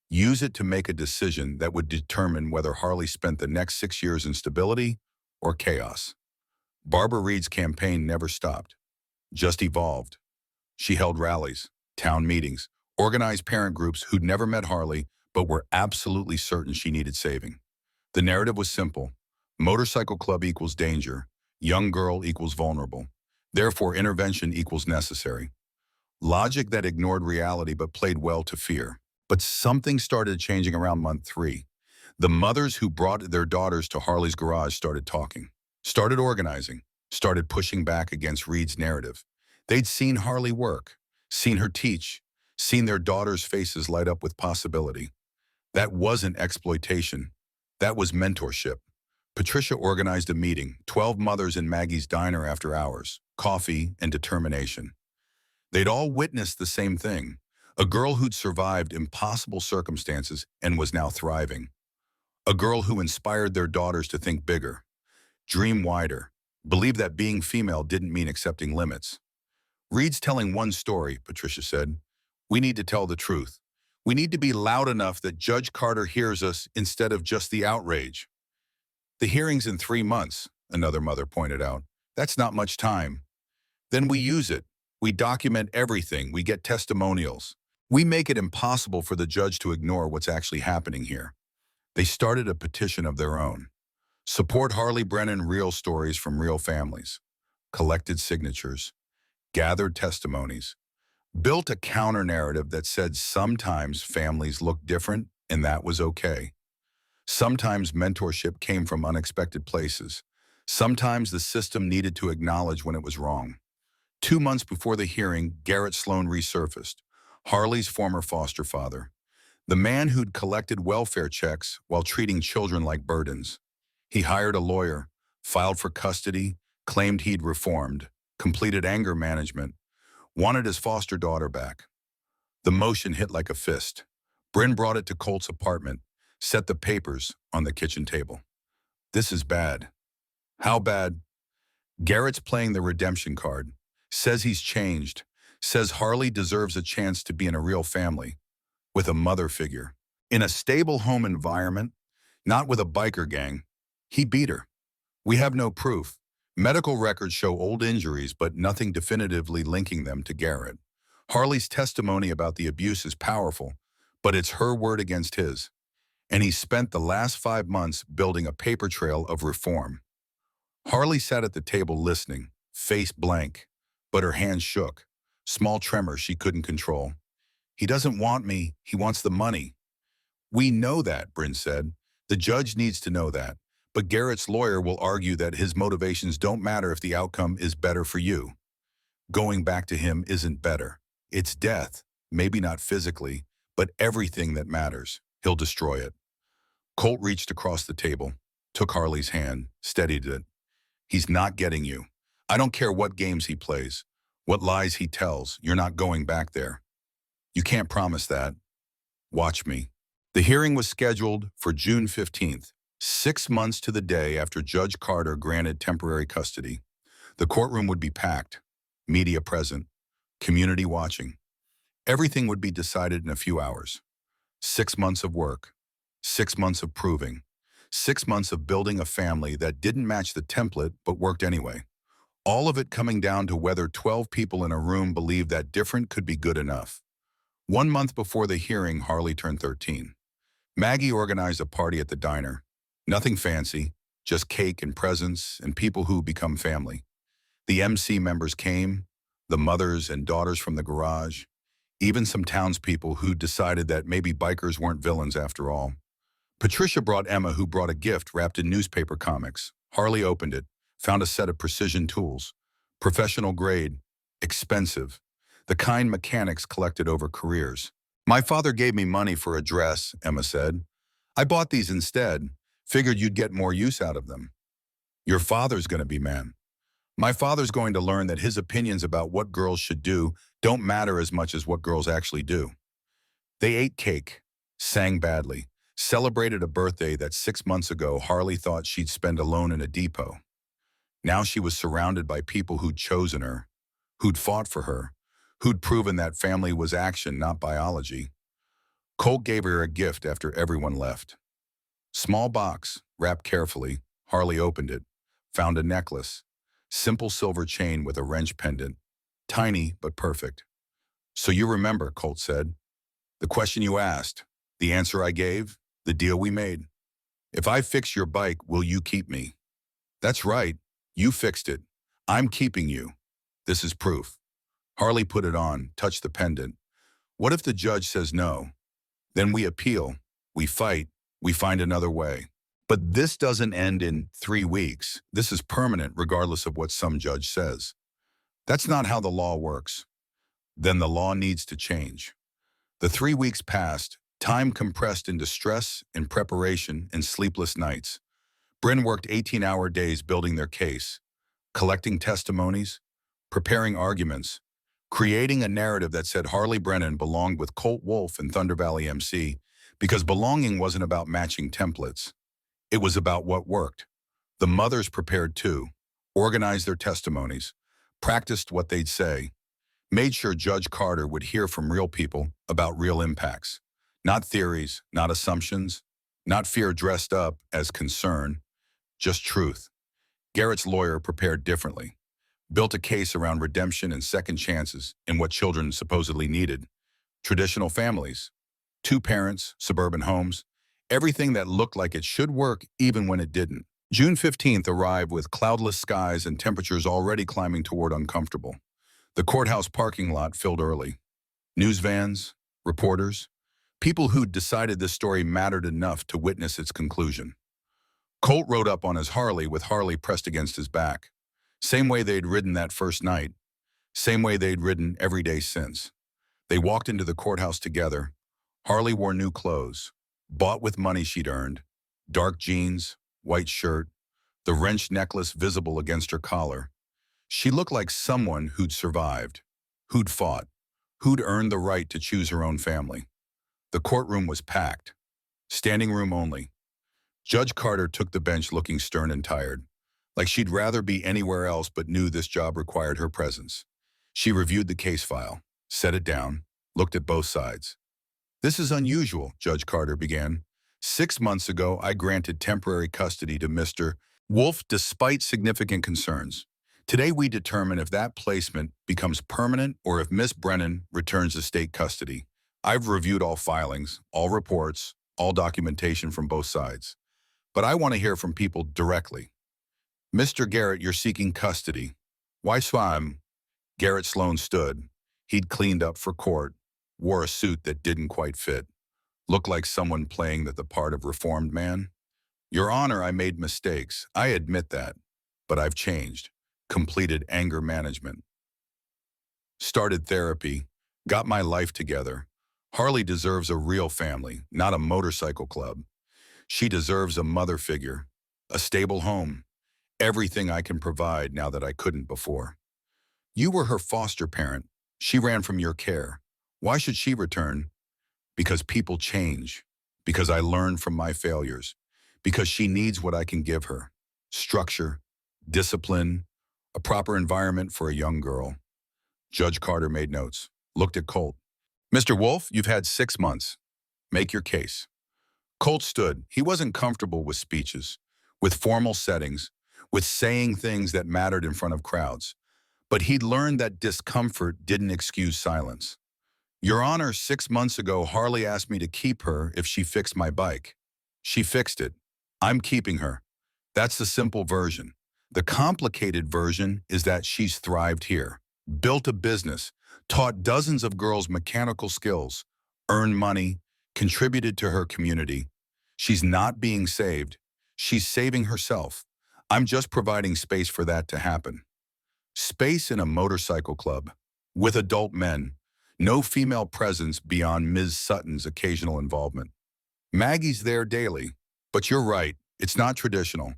use it to make a decision that would determine whether Harley spent the next 6 years in stability or chaos. Barbara Reed's campaign never stopped, just evolved. She held rallies, town meetings, organized parent groups who'd never met Harley but were absolutely certain she needed saving. The narrative was simple. Motorcycle club equals danger. Young girl equals vulnerable. Therefore, intervention equals necessary. Logic that ignored reality but played well to fear. But something started changing around month 3. The mothers who brought their daughters to Harley's garage started talking, started organizing, started pushing back against Reed's narrative. They'd seen Harley work, seen her teach, seen their daughters' faces light up with possibility. That wasn't exploitation. That was mentorship. Patricia organized a meeting, 12 mothers in Maggie's diner after hours, coffee and determination. They'd all witnessed the same thing, a girl who'd survived impossible circumstances and was now thriving. A girl who inspired their daughters to think bigger, dream wider, believe that being female didn't mean accepting limits. Reed's telling one story, Patricia said. We need to tell the truth. We need to be loud enough that Judge Carter hears us instead of just the outrage. The hearing's in 3 months, another mother pointed out. That's not much time. Then we use it. We document everything. We get testimonials. We make it impossible for the judge to ignore what's actually happening here. They started a petition of their own. Support Harley Brennan Real Stories from Real Families. Collected signatures. Gathered testimonies. Built a counter-narrative that said sometimes families looked different and that was okay. Sometimes mentorship came from unexpected places. Sometimes the system needed to acknowledge when it was wrong. 2 months before the hearing, Garrett Sloan resurfaced, Harley's former foster father, the man who'd collected welfare checks while treating children like burdens. He hired a lawyer, filed for custody, claimed he'd reformed, completed anger management, wanted his foster daughter back. The motion hit like a fist. Bryn brought it to Colt's apartment, set the papers on the kitchen table. This is bad. How bad? Garrett's playing the redemption card, says he's changed, says Harley deserves a chance to be in a real family, with a mother figure, in a stable home environment, not with a biker gang. He beat her. We have no proof. Medical records show old injuries, but nothing definitively linking them to Garrett. Harley's testimony about the abuse is powerful, but it's her word against his. And he spent the last 5 months building a paper trail of reform. Harley sat at the table listening, face blank, but her hands shook, small tremors she couldn't control. He doesn't want me, he wants the money. We know that, Bryn said. The judge needs to know that. But Garrett's lawyer will argue that his motivations don't matter if the outcome is better for you. Going back to him isn't better. It's death, maybe not physically, but everything that matters. He'll destroy it. Colt reached across the table, took Harley's hand, steadied it. He's not getting you. I don't care what games he plays, what lies he tells, you're not going back there. You can't promise that. Watch me. The hearing was scheduled for June 15th, 6 months to the day after Judge Carter granted temporary custody. The courtroom would be packed, media present, community watching. Everything would be decided in a few hours. 6 months of work, 6 months of proving, 6 months of building a family that didn't match the template but worked anyway. All of it coming down to whether 12 people in a room believed that different could be good enough. 1 month before the hearing, Harley turned 13. Maggie organized a party at the diner. Nothing fancy, just cake and presents and people who become family. The MC members came, the mothers and daughters from the garage, even some townspeople who decided that maybe bikers weren't villains after all. Patricia brought Emma, who brought a gift wrapped in newspaper comics. Harley opened it, found a set of precision tools, professional grade, expensive, the kind mechanics collected over careers. My father gave me money for a dress, Emma said. I bought these instead, figured you'd get more use out of them. Your father's going to be man. My father's going to learn that his opinions about what girls should do don't matter as much as what girls actually do. They ate cake, sang badly, celebrated a birthday that 6 months ago Harley thought she'd spend alone in a depot. Now she was surrounded by people who'd chosen her, who'd fought for her, who'd proven that family was action, not biology. Colt gave her a gift after everyone left. Small box, wrapped carefully. Harley opened it, found a necklace, simple silver chain with a wrench pendant, tiny but perfect. So you remember, Colt said. The question you asked, the answer I gave, the deal we made. If I fix your bike, will you keep me? That's right. You fixed it. I'm keeping you. This is proof. Harley put it on, touched the pendant. What if the judge says no? Then we appeal, we fight, we find another way. But this doesn't end in 3 weeks. This is permanent regardless of what some judge says. That's not how the law works. Then the law needs to change. The 3 weeks passed, time compressed into stress and preparation and sleepless nights. Bryn worked 18-hour days building their case, collecting testimonies, preparing arguments, creating a narrative that said Harley Brennan belonged with Colt Wolf and Thunder Valley MC because belonging wasn't about matching templates. It was about what worked. The mothers prepared too, organized their testimonies, practiced what they'd say, made sure Judge Carter would hear from real people about real impacts. Not theories, not assumptions, not fear dressed up as concern, just truth. Garrett's lawyer prepared differently, built a case around redemption and second chances in what children supposedly needed. Traditional families, 2 parents, suburban homes, everything that looked like it should work even when it didn't. June 15th arrived with cloudless skies and temperatures already climbing toward uncomfortable. The courthouse parking lot filled early. News vans, reporters, people who'd decided this story mattered enough to witness its conclusion. Colt rode up on his Harley with Harley pressed against his back. Same way they'd ridden that first night. Same way they'd ridden every day since. They walked into the courthouse together. Harley wore new clothes, bought with money she'd earned. Dark jeans, white shirt, the wrench necklace visible against her collar. She looked like someone who'd survived, who'd fought, who'd earned the right to choose her own family. The courtroom was packed. Standing room only. Judge Carter took the bench looking stern and tired, like she'd rather be anywhere else but knew this job required her presence. She reviewed the case file, set it down, looked at both sides. This is unusual, Judge Carter began. 6 months ago, I granted temporary custody to Mr. Wolf despite significant concerns. Today, we determine if that placement becomes permanent or if Miss Brennan returns to state custody. I've reviewed all filings, all reports, all documentation from both sides. But I want to hear from people directly. Mr. Garrett, you're seeking custody. Why swam? Garrett Sloan stood. He'd cleaned up for court, wore a suit that didn't quite fit, looked like someone playing the part of reformed man. Your Honor, I made mistakes. I admit that. But I've changed. Completed anger management. Started therapy. Got my life together. Harley deserves a real family, not a motorcycle club. She deserves a mother figure, a stable home, everything I can provide now that I couldn't before. You were her foster parent. She ran from your care. Why should she return? Because people change. Because I learned from my failures. Because she needs what I can give her. Structure, discipline, a proper environment for a young girl. Judge Carter made notes, looked at Colt. Mr. Wolf, you've had 6 months. Make your case. Colt stood. He wasn't comfortable with speeches, with formal settings, with saying things that mattered in front of crowds. But he'd learned that discomfort didn't excuse silence. Your Honor, 6 months ago, Harley asked me to keep her if she fixed my bike. She fixed it. I'm keeping her. That's the simple version. The complicated version is that she's thrived here, built a business, taught dozens of girls mechanical skills, earned money, contributed to her community. She's not being saved. She's saving herself. I'm just providing space for that to happen. Space in a motorcycle club, with adult men, no female presence beyond Ms. Sutton's occasional involvement. Maggie's there daily, but you're right, it's not traditional.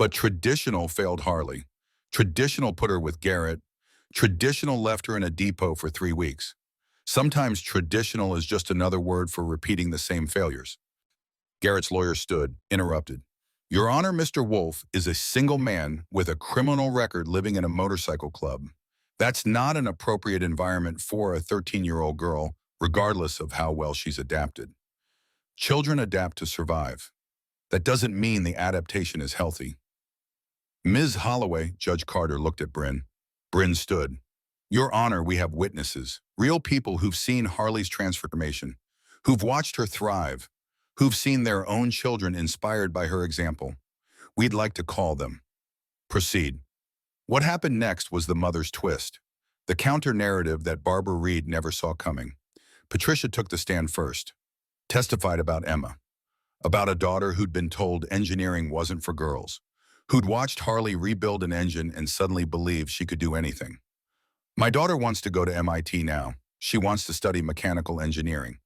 But traditional failed Harley. Traditional put her with Garrett. Traditional left her in a depot for 3 weeks. Sometimes traditional is just another word for repeating the same failures. Garrett's lawyer stood, interrupted. Your Honor, Mr. Wolf is a single man with a criminal record living in a motorcycle club. That's not an appropriate environment for a 13-year-old girl, regardless of how well she's adapted. Children adapt to survive. That doesn't mean the adaptation is healthy. Ms. Holloway, Judge Carter looked at Bryn. Bryn stood. Your Honor, we have witnesses, real people who've seen Harley's transformation, who've watched her thrive, who've seen their own children inspired by her example. We'd like to call them. Proceed. What happened next was the mother's twist, the counter-narrative that Barbara Reed never saw coming. Patricia took the stand first, testified about Emma, about a daughter who'd been told engineering wasn't for girls, who'd watched Harley rebuild an engine and suddenly believed she could do anything. My daughter wants to go to MIT now. She wants to study mechanical engineering.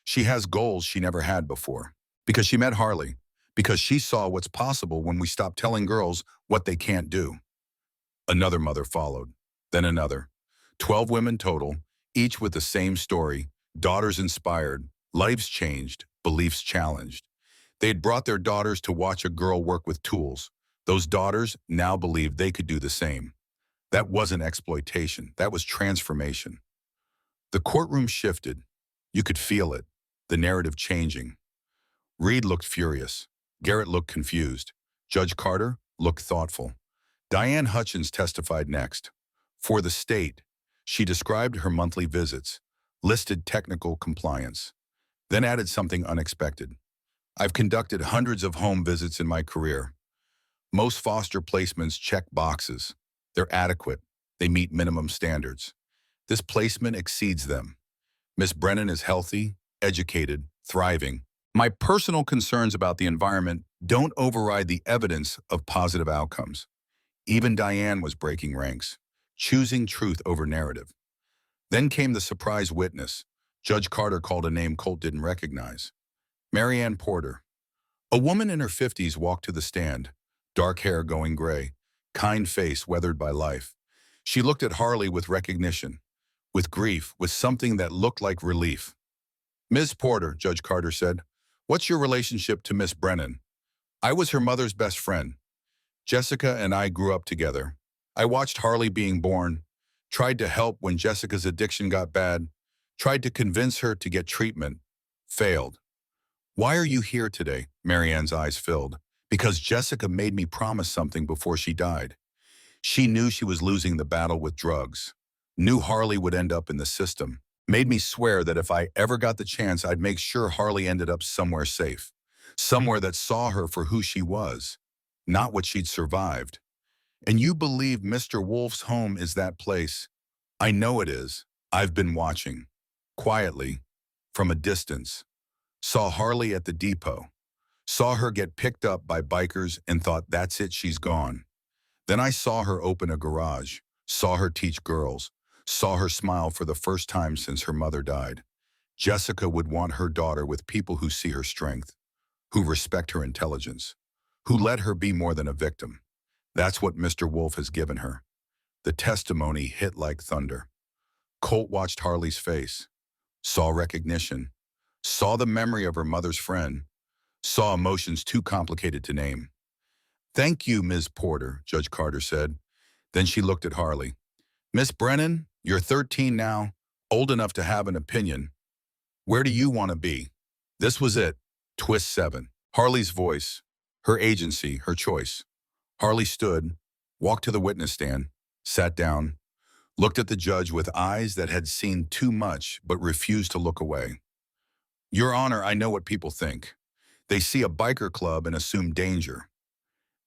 She has goals she never had before. Because she met Harley. Because she saw what's possible when we stop telling girls what they can't do. Another mother followed. Then another. 12 women total, each with the same story. Daughters inspired, lives changed, beliefs challenged. They had brought their daughters to watch a girl work with tools. Those daughters now believed they could do the same. That wasn't exploitation. That was transformation. The courtroom shifted. You could feel it, the narrative changing. Reed looked furious. Garrett looked confused. Judge Carter looked thoughtful. Diane Hutchins testified next. For the state, she described her monthly visits, listed technical compliance, then added something unexpected. I've conducted hundreds of home visits in my career. Most foster placements check boxes. They're adequate. They meet minimum standards. This placement exceeds them. Miss Brennan is healthy, educated, thriving. My personal concerns about the environment don't override the evidence of positive outcomes. Even Diane was breaking ranks, choosing truth over narrative. Then came the surprise witness. Judge Carter called a name Colt didn't recognize. Marianne Porter. A woman in her 50s walked to the stand, dark hair going gray, kind face weathered by life. She looked at Harley with recognition, with grief, with something that looked like relief. Ms. Porter, Judge Carter said, what's your relationship to Miss Brennan? I was her mother's best friend. Jessica and I grew up together. I watched Harley being born, tried to help when Jessica's addiction got bad, tried to convince her to get treatment, failed. Why are you here today? Marianne's eyes filled. Because Jessica made me promise something before she died. She knew she was losing the battle with drugs, knew Harley would end up in the system, made me swear that if I ever got the chance, I'd make sure Harley ended up somewhere safe, somewhere that saw her for who she was, not what she'd survived. And you believe Mr. Wolf's home is that place? I know it is. I've been watching, quietly, from a distance. Saw Harley at the depot. Saw her get picked up by bikers and thought, that's it, she's gone. Then I saw her open a garage, saw her teach girls, saw her smile for the first time since her mother died. Jessica would want her daughter with people who see her strength, who respect her intelligence, who let her be more than a victim. That's what Mr. Wolf has given her. The testimony hit like thunder. Colt watched Harley's face, saw recognition, saw the memory of her mother's friend, saw emotions too complicated to name. Thank you, Ms. Porter, Judge Carter said. Then she looked at Harley. Miss Brennan, you're 13 now, old enough to have an opinion. Where do you want to be? This was it. Twist 7. Harley's voice, her agency, her choice. Harley stood, walked to the witness stand, sat down, looked at the judge with eyes that had seen too much but refused to look away. Your Honor, I know what people think. They see a biker club and assume danger.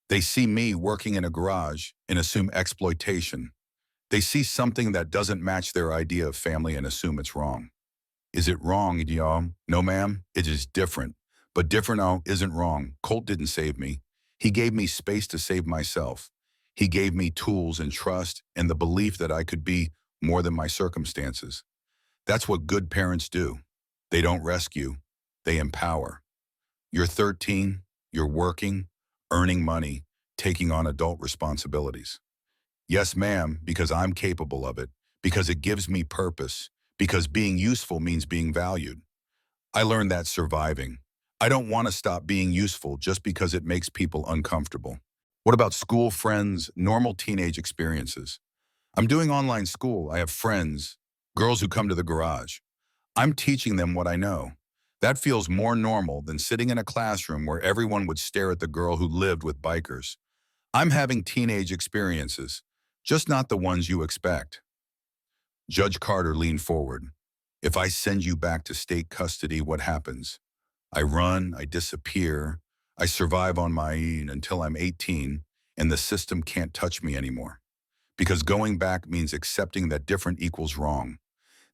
They see me working in a garage and assume exploitation. They see something that doesn't match their idea of family and assume it's wrong. Is it wrong, y'all? No, ma'am, it is different. But different now isn't wrong. Colt didn't save me. He gave me space to save myself. He gave me tools and trust and the belief that I could be more than my circumstances. That's what good parents do. They don't rescue, they empower. You're 13, you're working, earning money, taking on adult responsibilities. Yes, ma'am, because I'm capable of it, because it gives me purpose, because being useful means being valued. I learned that surviving. I don't want to stop being useful just because it makes people uncomfortable. What about school friends, normal teenage experiences? I'm doing online school. I have friends, girls who come to the garage. I'm teaching them what I know. That feels more normal than sitting in a classroom where everyone would stare at the girl who lived with bikers. I'm having teenage experiences, just not the ones you expect. Judge Carter leaned forward. If I send you back to state custody, what happens? I run, I disappear, I survive on my own until I'm 18, and the system can't touch me anymore. Because going back means accepting that different equals wrong,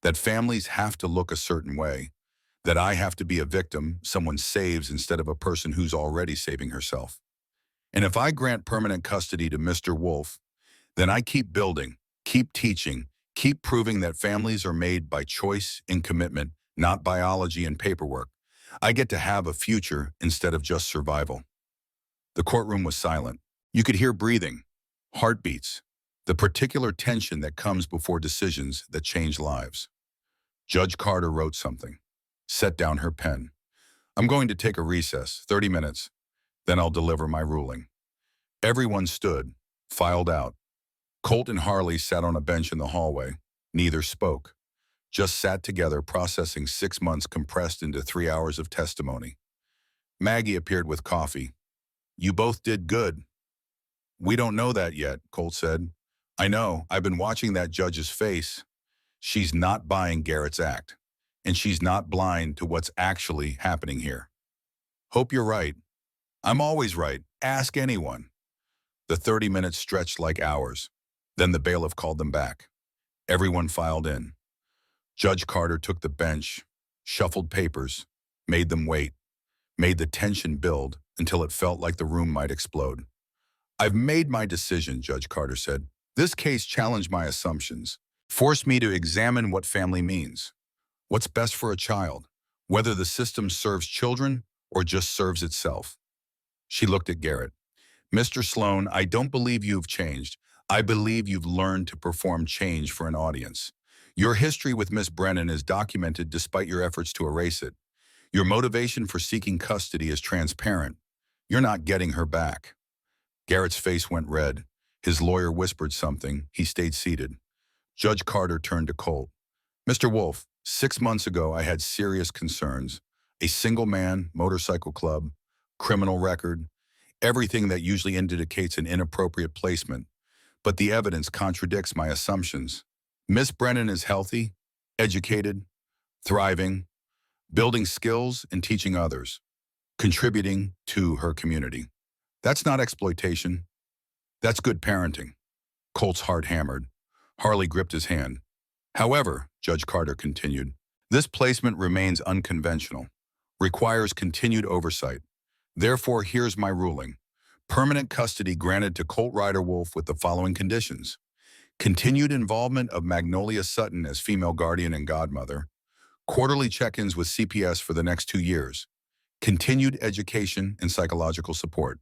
that families have to look a certain way, that I have to be a victim someone saves instead of a person who's already saving herself. And if I grant permanent custody to Mr. Wolf, then I keep building, keep teaching, keep proving that families are made by choice and commitment, not biology and paperwork. I get to have a future instead of just survival. The courtroom was silent. You could hear breathing, heartbeats, the particular tension that comes before decisions that change lives. Judge Carter wrote something, set down her pen. I'm going to take a recess, 30 minutes, then I'll deliver my ruling. Everyone stood, filed out. Colt and Harley sat on a bench in the hallway. Neither spoke, just sat together processing 6 months compressed into 3 hours of testimony. Maggie appeared with coffee. You both did good. We don't know that yet, Colt said. I know, I've been watching that judge's face. She's not buying Garrett's act, and she's not blind to what's actually happening here. Hope you're right. I'm always right. Ask anyone. The 30 minutes stretched like hours. Then the bailiff called them back. Everyone filed in. Judge Carter took the bench, shuffled papers, made them wait, made the tension build until it felt like the room might explode. I've made my decision, Judge Carter said. This case challenged my assumptions, forced me to examine what family means, what's best for a child, whether the system serves children or just serves itself. She looked at Garrett. Mr. Sloan, I don't believe you've changed. I believe you've learned to perform change for an audience. Your history with Miss Brennan is documented despite your efforts to erase it. Your motivation for seeking custody is transparent. You're not getting her back. Garrett's face went red. His lawyer whispered something. He stayed seated. Judge Carter turned to Colt. Mr. Wolf, 6 months ago I had serious concerns. A single man, motorcycle club, criminal record, everything that usually indicates an inappropriate placement. But the evidence contradicts my assumptions. Miss Brennan is healthy, educated, thriving, building skills and teaching others, contributing to her community. That's not exploitation. That's good parenting. Colt's heart hammered. Harley gripped his hand. However, Judge Carter continued, this placement remains unconventional, requires continued oversight. Therefore, here's my ruling. Permanent custody granted to Colt Wolf with the following conditions. Continued involvement of Magnolia Sutton as female guardian and godmother. Quarterly check-ins with CPS for the next 2 years. Continued education and psychological support.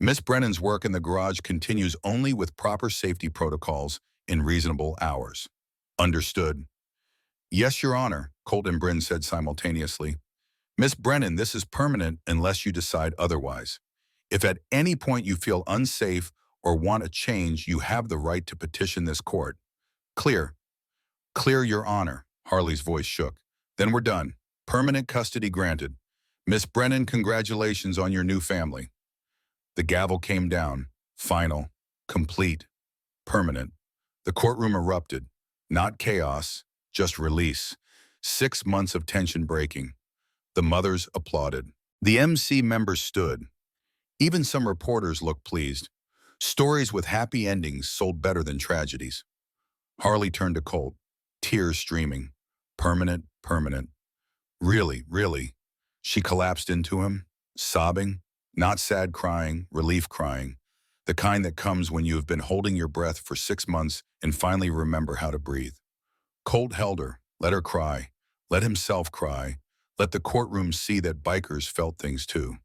Miss Brennan's work in the garage continues only with proper safety protocols in reasonable hours. Understood. Yes, Your Honor, Colt and Bryn said simultaneously. Miss Brennan, this is permanent unless you decide otherwise. If at any point you feel unsafe or want a change, you have the right to petition this court. Clear. Clear, Your Honor. Harley's voice shook. Then we're done. Permanent custody granted. Miss Brennan, congratulations on your new family. The gavel came down. Final. Complete. Permanent. The courtroom erupted. Not chaos, just release. 6 months of tension breaking. The mothers applauded. The MC members stood. Even some reporters looked pleased. Stories with happy endings sold better than tragedies. Harley turned to Colt, tears streaming. Permanent, permanent. Really, really. She collapsed into him, sobbing, not sad crying, relief crying, the kind that comes when you have been holding your breath for 6 months and finally remember how to breathe. Colt held her, let her cry, let himself cry, let the courtroom see that bikers felt things too.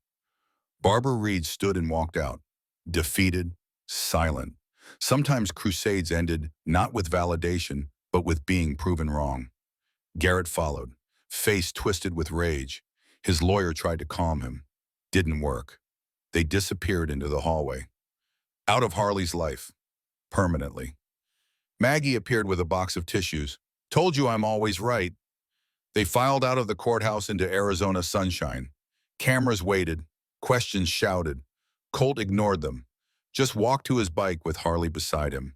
Barbara Reed stood and walked out. defeated, silent. Sometimes crusades ended not with validation, but with being proven wrong. Garrett followed, face twisted with rage. His lawyer tried to calm him. Didn't work. They disappeared into the hallway. Out of Harley's life, permanently. Maggie appeared with a box of tissues. Told you I'm always right. They filed out of the courthouse into Arizona sunshine. Cameras waited. Questions shouted. Colt ignored them. Just walked to his bike with Harley beside him.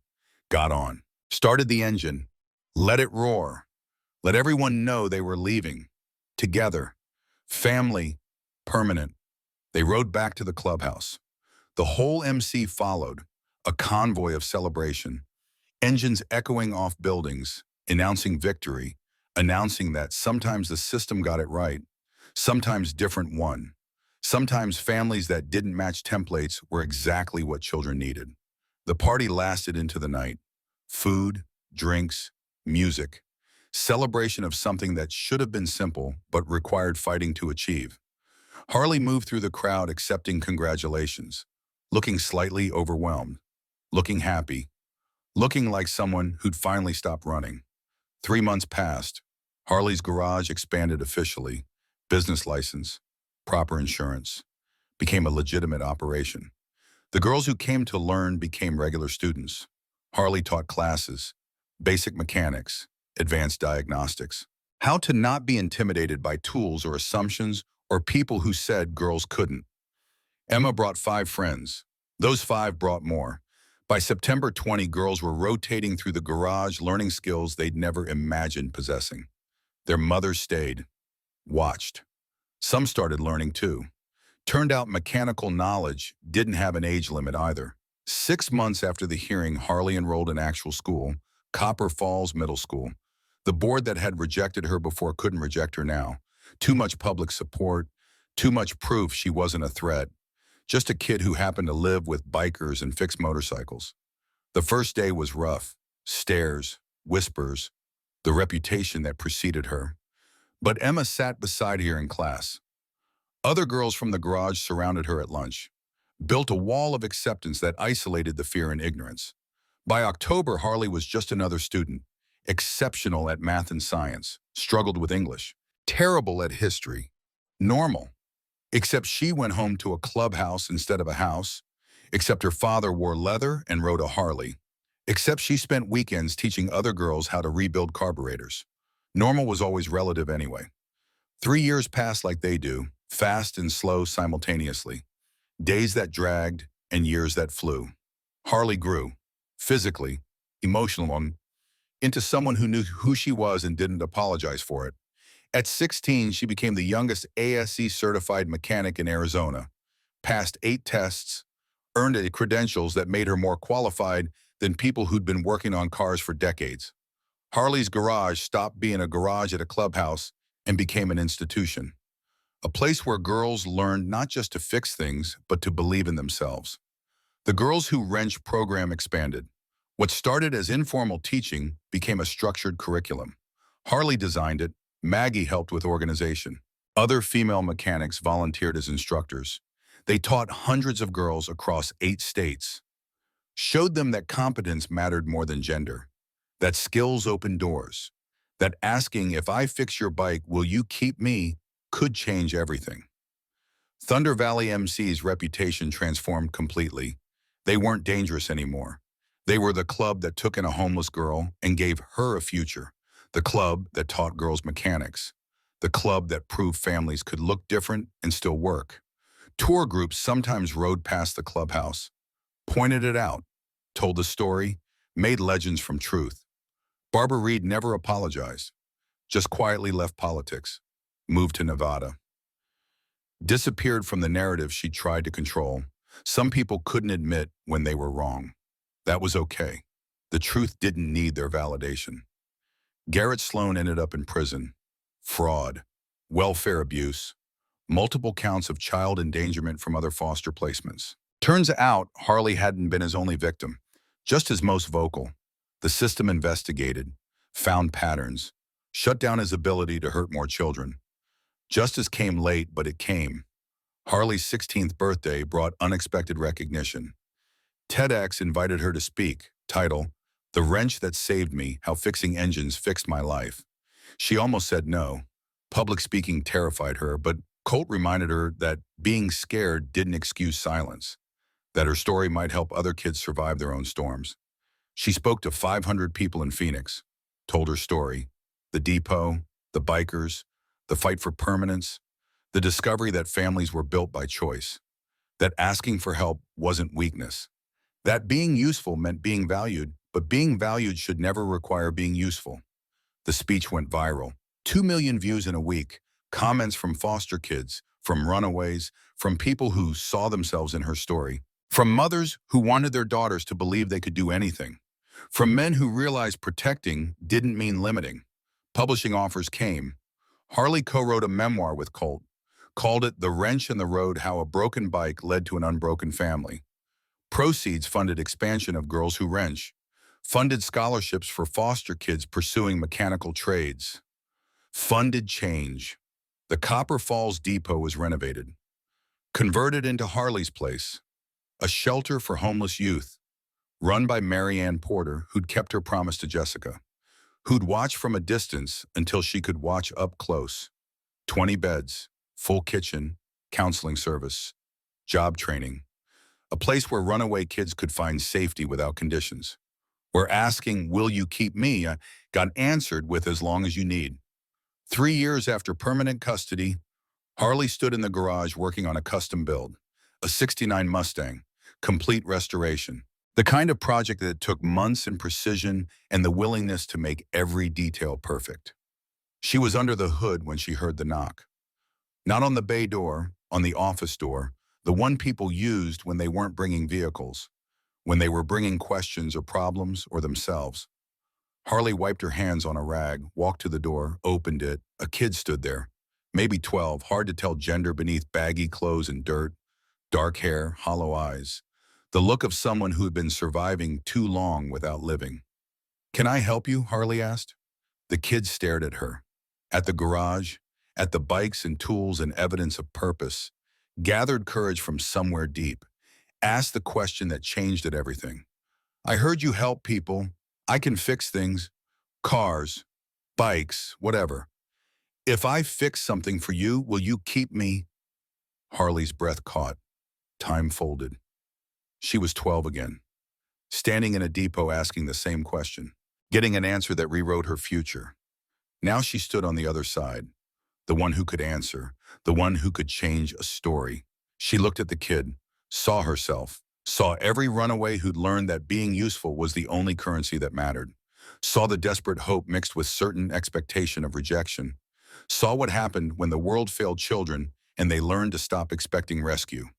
Got on. Started the engine. Let it roar. Let everyone know they were leaving. Together. Family. Permanent. They rode back to the clubhouse. The whole MC followed. A convoy of celebration. Engines echoing off buildings, announcing victory, announcing that sometimes the system got it right, sometimes different won. Sometimes families that didn't match templates were exactly what children needed. The party lasted into the night. Food, drinks, music. Celebration of something that should have been simple but required fighting to achieve. Harley moved through the crowd accepting congratulations, looking slightly overwhelmed, looking happy, looking like someone who'd finally stopped running. 3 months passed. Harley's garage expanded officially. Business license, proper insurance, became a legitimate operation. The girls who came to learn became regular students. Harley taught classes, basic mechanics, advanced diagnostics, how to not be intimidated by tools or assumptions or people who said girls couldn't. Emma brought 5 friends. Those 5 brought more. By September 20, girls were rotating through the garage learning skills they'd never imagined possessing. Their mothers stayed, watched. Some started learning too. Turned out mechanical knowledge didn't have an age limit either. 6 months after the hearing, Harley enrolled in actual school, Copper Falls Middle School. The board that had rejected her before couldn't reject her now. Too much public support, too much proof she wasn't a threat. Just a kid who happened to live with bikers and fix motorcycles. The first day was rough. Stares, whispers, the reputation that preceded her. But Emma sat beside her in class. Other girls from the garage surrounded her at lunch, built a wall of acceptance that isolated the fear and ignorance. By October, Harley was just another student, exceptional at math and science, struggled with English, terrible at history, normal. Except she went home to a clubhouse instead of a house. Except her father wore leather and rode a Harley. Except she spent weekends teaching other girls how to rebuild carburetors. Normal was always relative anyway. 3 years passed like they do, fast and slow simultaneously. Days that dragged and years that flew. Harley grew, physically, emotionally, into someone who knew who she was and didn't apologize for it. At 16, she became the youngest ASE-certified mechanic in Arizona, passed 8 tests, earned credentials that made her more qualified than people who'd been working on cars for decades. Harley's garage stopped being a garage at a clubhouse and became an institution, a place where girls learned not just to fix things, but to believe in themselves. The Girls Who Wrench program expanded. What started as informal teaching became a structured curriculum. Harley designed it. Maggie helped with organization. Other female mechanics volunteered as instructors. They taught hundreds of girls across 8 states, showed them that competence mattered more than gender, that skills opened doors, that asking, if I fix your bike, will you keep me, could change everything. Thunder Valley MC's reputation transformed completely. They weren't dangerous anymore. They were the club that took in a homeless girl and gave her a future. The club that taught girls mechanics. The club that proved families could look different and still work. Tour groups sometimes rode past the clubhouse, pointed it out, told the story, made legends from truth. Barbara Reed never apologized, just quietly left politics, moved to Nevada. Disappeared from the narrative she tried to control. Some people couldn't admit when they were wrong. That was okay. The truth didn't need their validation. Garrett Sloan ended up in prison. Fraud, welfare abuse, multiple counts of child endangerment from other foster placements. Turns out Harley hadn't been his only victim, just his most vocal. The system investigated, found patterns, shut down his ability to hurt more children. Justice came late, but it came. Harley's 16th birthday brought unexpected recognition. TEDx invited her to speak, title, "The Wrench That Saved Me, How Fixing Engines Fixed My Life." She almost said no. Public speaking terrified her, but Colt reminded her that being scared didn't excuse silence, that her story might help other kids survive their own storms. She spoke to 500 people in Phoenix, told her story, the depot, the bikers, the fight for permanence, the discovery that families were built by choice, that asking for help wasn't weakness, that being useful meant being valued, but being valued should never require being useful. The speech went viral. 2 million views in a week, comments from foster kids, from runaways, from people who saw themselves in her story, from mothers who wanted their daughters to believe they could do anything, from men who realized protecting didn't mean limiting. Publishing offers came. Harley co-wrote a memoir with Colt, called it The Wrench in the Road: How a Broken Bike Led to an Unbroken Family. Proceeds funded expansion of Girls Who Wrench, funded scholarships for foster kids pursuing mechanical trades, funded change. The Copper Falls Depot was renovated, converted into Harley's Place, a shelter for homeless youth, run by Mary Ann Porter, who'd kept her promise to Jessica, who'd watch from a distance until she could watch up close. 20 beds, full kitchen, counseling service, job training, a place where runaway kids could find safety without conditions, where asking, "Will you keep me?" got answered with "as long as you need." 3 years after permanent custody, Harley stood in the garage working on a custom build, a '69 Mustang, complete restoration. The kind of project that took months and precision and the willingness to make every detail perfect. She was under the hood when she heard the knock. Not on the bay door, on the office door, the one people used when they weren't bringing vehicles, when they were bringing questions or problems or themselves. Harley wiped her hands on a rag, walked to the door, opened it. A kid stood there, maybe 12, hard to tell gender beneath baggy clothes and dirt, dark hair, hollow eyes. The look of someone who had been surviving too long without living. "Can I help you?" Harley asked. The kid stared at her, at the garage, at the bikes and tools and evidence of purpose, gathered courage from somewhere deep, asked the question that changed it everything. "I heard you help people. I can fix things. Cars, bikes, whatever. If I fix something for you, will you keep me?" Harley's breath caught. Time folded. She was 12 again, standing in a depot asking the same question, getting an answer that rewrote her future. Now she stood on the other side, the one who could answer, the one who could change a story. She looked at the kid, saw herself, saw every runaway who'd learned that being useful was the only currency that mattered, saw the desperate hope mixed with certain expectation of rejection, saw what happened when the world failed children and they learned to stop expecting rescue.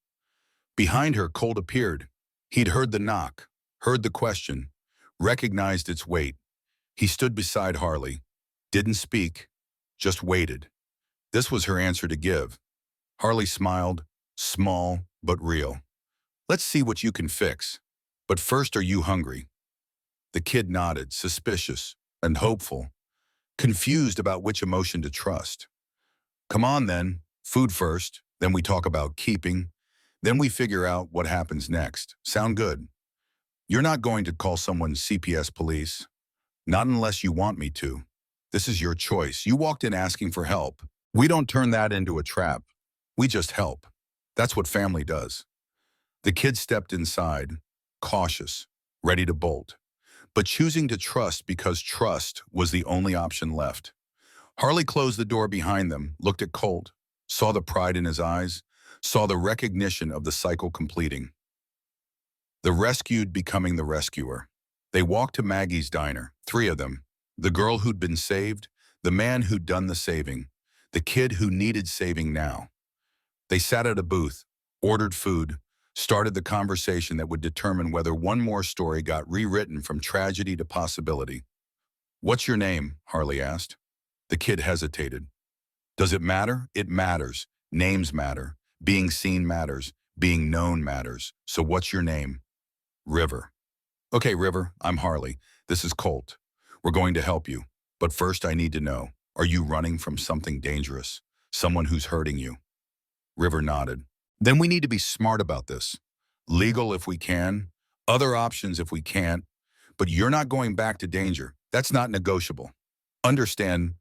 Behind her, Colt appeared. He'd heard the knock, heard the question, recognized its weight. He stood beside Harley, didn't speak, just waited. This was her answer to give. Harley smiled, small but real. "Let's see what you can fix. But first, are you hungry?" The kid nodded, suspicious and hopeful, confused about which emotion to trust. "Come on then, food first, then we talk about keeping. Then we figure out what happens next. Sound good? You're not going to call someone CPS police. Not unless you want me to. This is your choice. You walked in asking for help. We don't turn that into a trap. We just help. That's what family does." The kid stepped inside, cautious, ready to bolt, but choosing to trust because trust was the only option left. Harley closed the door behind them, looked at Colt, saw the pride in his eyes, saw the recognition of the cycle completing. The rescued becoming the rescuer. They walked to Maggie's diner, 3 of them. The girl who'd been saved, the man who'd done the saving, the kid who needed saving now. They sat at a booth, ordered food, started the conversation that would determine whether one more story got rewritten from tragedy to possibility. "What's your name?" Harley asked. The kid hesitated. "Does it matter?" "It matters. Names matter. Being seen matters. Being known matters. So what's your name?" "River." "Okay, River, I'm Harley. This is Colt. We're going to help you. But first I need to know, are you running from something dangerous? Someone who's hurting you?" River nodded. Then we need to be smart about this. Legal if we can, other options if we can't, but you're not going back to danger. That's not negotiable. Understand,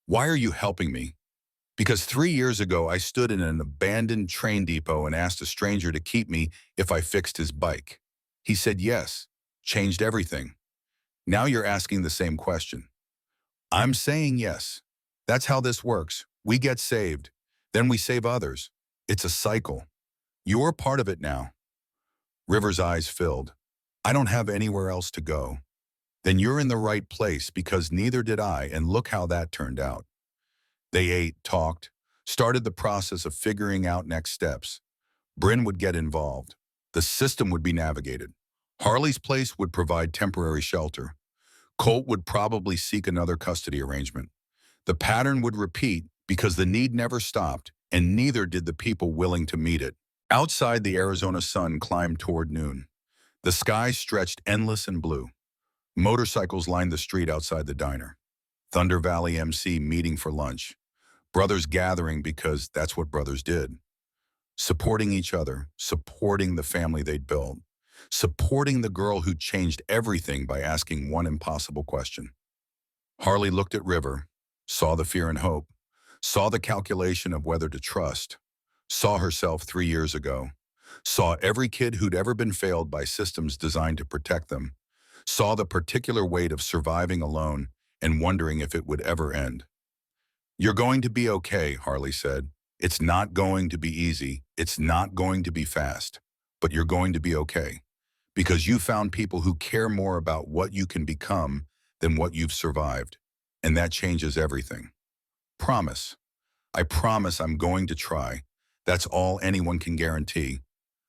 why are you helping me? Because 3 years ago, I stood in an abandoned train depot and asked a stranger to keep me if I fixed his bike. He said yes, changed everything. Now you're asking the same question. I'm saying yes. That's how this works. We get saved, then we save others. It's a cycle. You're part of it now. River's eyes filled. I don't have anywhere else to go. Then you're in the right place because neither did I, and look how that turned out. They ate, talked, started the process of figuring out next steps. Bryn would get involved. The system would be navigated. Harley's place would provide temporary shelter. Colt would probably seek another custody arrangement. The pattern would repeat because the need never stopped, and neither did the people willing to meet it. Outside, the Arizona sun climbed toward noon. The sky stretched endless and blue. Motorcycles lined the street outside the diner. Thunder Valley MC meeting for lunch. Brothers gathering because that's what brothers did. Supporting each other, supporting the family they'd built, supporting the girl who changed everything by asking one impossible question. Harley looked at River, saw the fear and hope, saw the calculation of whether to trust, saw herself 3 years ago, saw every kid who'd ever been failed by systems designed to protect them, saw the particular weight of surviving alone and wondering if it would ever end. You're going to be okay, Harley said. It's not going to be easy. It's not going to be fast. But you're going to be okay. Because you found people who care more about what you can become than what you've survived. And that changes everything. Promise. I promise I'm going to try. That's all anyone can guarantee.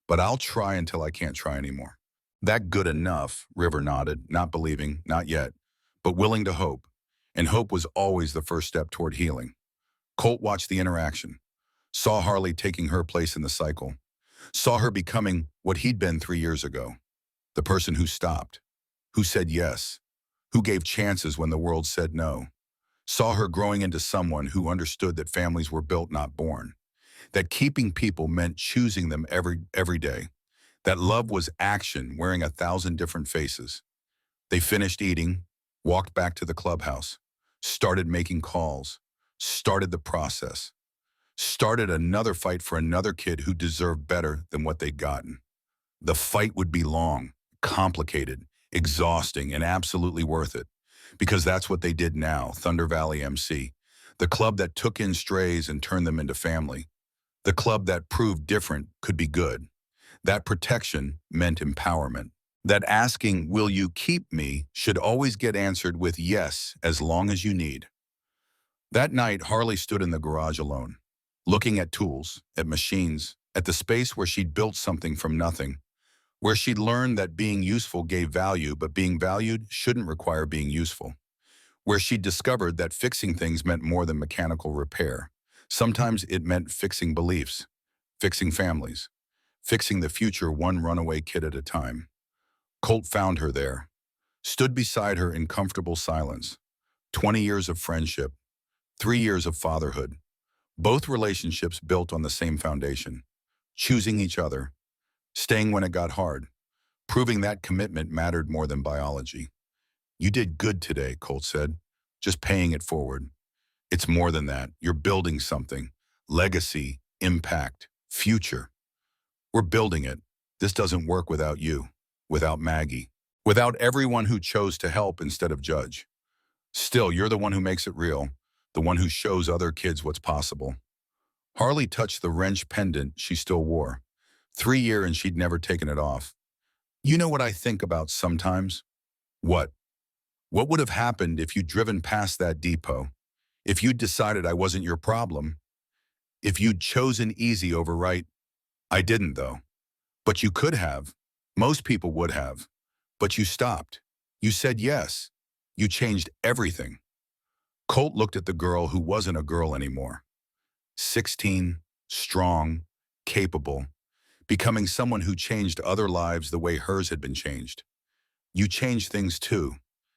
But I'll try until I can't try anymore. That good enough, River nodded, not believing, not yet, but willing to hope. And hope was always the first step toward healing. Colt watched the interaction, saw Harley taking her place in the cycle, saw her becoming what he'd been 3 years ago, the person who stopped, who said yes, who gave chances when the world said no, saw her growing into someone who understood that families were built, not born, that keeping people meant choosing them every day, that love was action wearing 1,000 different faces. They finished eating, walked back to the clubhouse, started making calls, started the process, started another fight for another kid who deserved better than what they'd gotten. The fight would be long, complicated, exhausting, and absolutely worth it. Because that's what they did now, Thunder Valley MC, the club that took in strays and turned them into family, the club that proved different could be good. That protection meant empowerment. That asking, will you keep me, should always get answered with yes, as long as you need. That night, Harley stood in the garage alone, looking at tools, at machines, at the space where she'd built something from nothing, where she'd learned that being useful gave value, but being valued shouldn't require being useful, where she'd discovered that fixing things meant more than mechanical repair. Sometimes it meant fixing beliefs, fixing families, fixing the future one runaway kid at a time. Colt found her there, stood beside her in comfortable silence. 20 years of friendship, 3 years of fatherhood, both relationships built on the same foundation, choosing each other, staying when it got hard, proving that commitment mattered more than biology. You did good today, Colt said, just paying it forward. It's more than that. You're building something, legacy, impact, future. We're building it. This doesn't work without you, without Maggie, without everyone who chose to help instead of judge. Still, you're the one who makes it real, the one who shows other kids what's possible. Harley touched the wrench pendant she still wore. 3 years and she'd never taken it off. You know what I think about sometimes? What? What would have happened if you'd driven past that depot? If you'd decided I wasn't your problem? If you'd chosen easy over right? I didn't, though. But you could have. Most people would have. But you stopped. You said yes. You changed everything. Colt looked at the girl who wasn't a girl anymore. 16, strong, capable, becoming someone who changed other lives the way hers had been changed. You changed things too.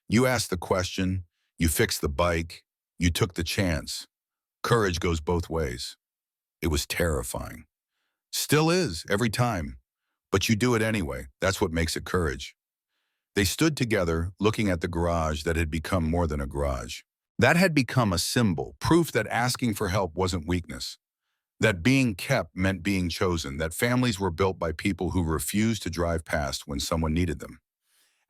You asked the question, you fixed the bike, you took the chance. Courage goes both ways. It was terrifying. Still is, every time. But you do it anyway. That's what makes it courage. They stood together, looking at the garage that had become more than a garage. That had become a symbol, proof that asking for help wasn't weakness. That being kept meant being chosen, that families were built by people who refused to drive past when someone needed them.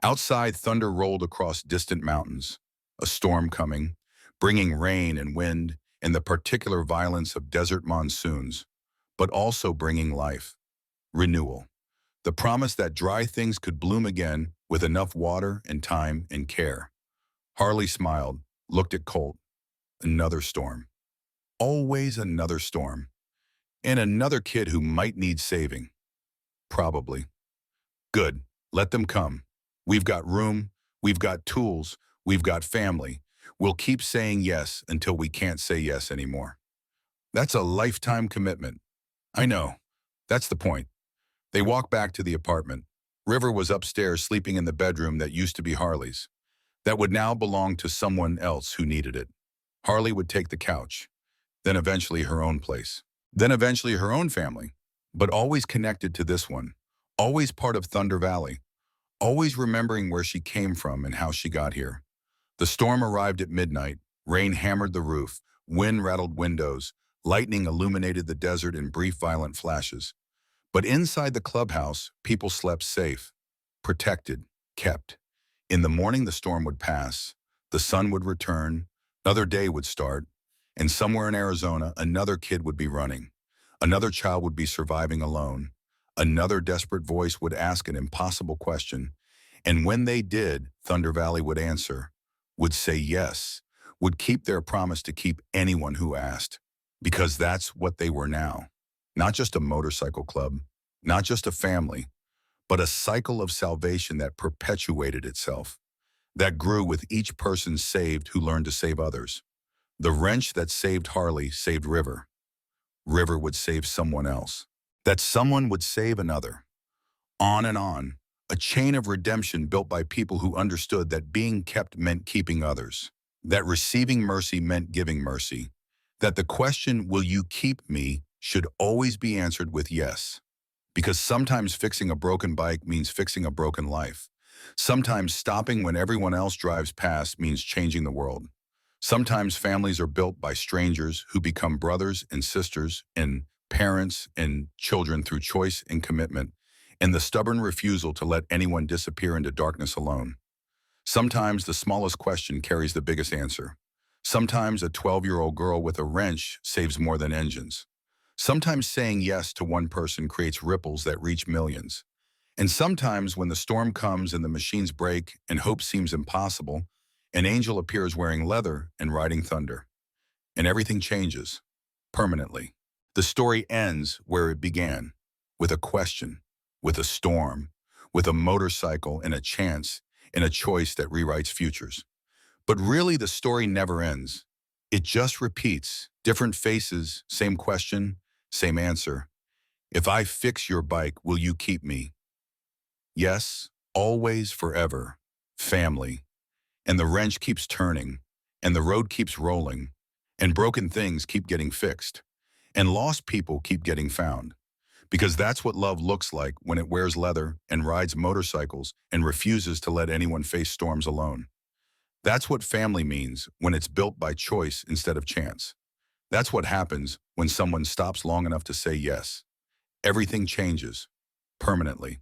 Outside, thunder rolled across distant mountains, a storm coming, bringing rain and wind and the particular violence of desert monsoons, but also bringing life, renewal, the promise that dry things could bloom again with enough water and time and care. Harley smiled, looked at Colt. Another storm. Always another storm. And another kid who might need saving. Probably. Good. Let them come. We've got room. We've got tools. We've got family. We'll keep saying yes until we can't say yes anymore. That's a lifetime commitment. I know. That's the point. They walked back to the apartment. River was upstairs sleeping in the bedroom that used to be Harley's, that would now belong to someone else who needed it. Harley would take the couch, then eventually her own place, then eventually her own family, but always connected to this one, always part of Thunder Valley, always remembering where she came from and how she got here. The storm arrived at midnight. Rain hammered the roof, wind rattled windows, lightning illuminated the desert in brief violent flashes. But inside the clubhouse, people slept safe, protected, kept. In the morning, the storm would pass, the sun would return, another day would start, and somewhere in Arizona, another kid would be running. Another child would be surviving alone. Another desperate voice would ask an impossible question. And when they did, Thunder Valley would answer, would say yes, would keep their promise to keep anyone who asked. Because that's what they were now. Not just a motorcycle club, not just a family, but a cycle of salvation that perpetuated itself, that grew with each person saved who learned to save others. The wrench that saved Harley saved River. River would save someone else. That someone would save another. On and on, a chain of redemption built by people who understood that being kept meant keeping others, that receiving mercy meant giving mercy, that the question, will you keep me, should always be answered with yes. Because sometimes fixing a broken bike means fixing a broken life. Sometimes stopping when everyone else drives past means changing the world. Sometimes families are built by strangers who become brothers and sisters and parents and children through choice and commitment, and the stubborn refusal to let anyone disappear into darkness alone. Sometimes the smallest question carries the biggest answer. Sometimes a 12-year-old girl with a wrench saves more than engines. Sometimes saying yes to one person creates ripples that reach millions. And sometimes when the storm comes and the machines break and hope seems impossible, an angel appears wearing leather and riding thunder. And everything changes, permanently. The story ends where it began, with a question, with a storm, with a motorcycle and a chance, and a choice that rewrites futures. But really the story never ends. It just repeats, different faces, same question, same answer. If I fix your bike, will you keep me? Yes, always, forever. Family. And the wrench keeps turning, and the road keeps rolling, and broken things keep getting fixed, and lost people keep getting found. Because that's what love looks like when it wears leather and rides motorcycles and refuses to let anyone face storms alone. That's what family means when it's built by choice instead of chance. That's what happens when someone stops long enough to say yes. Everything changes, permanently.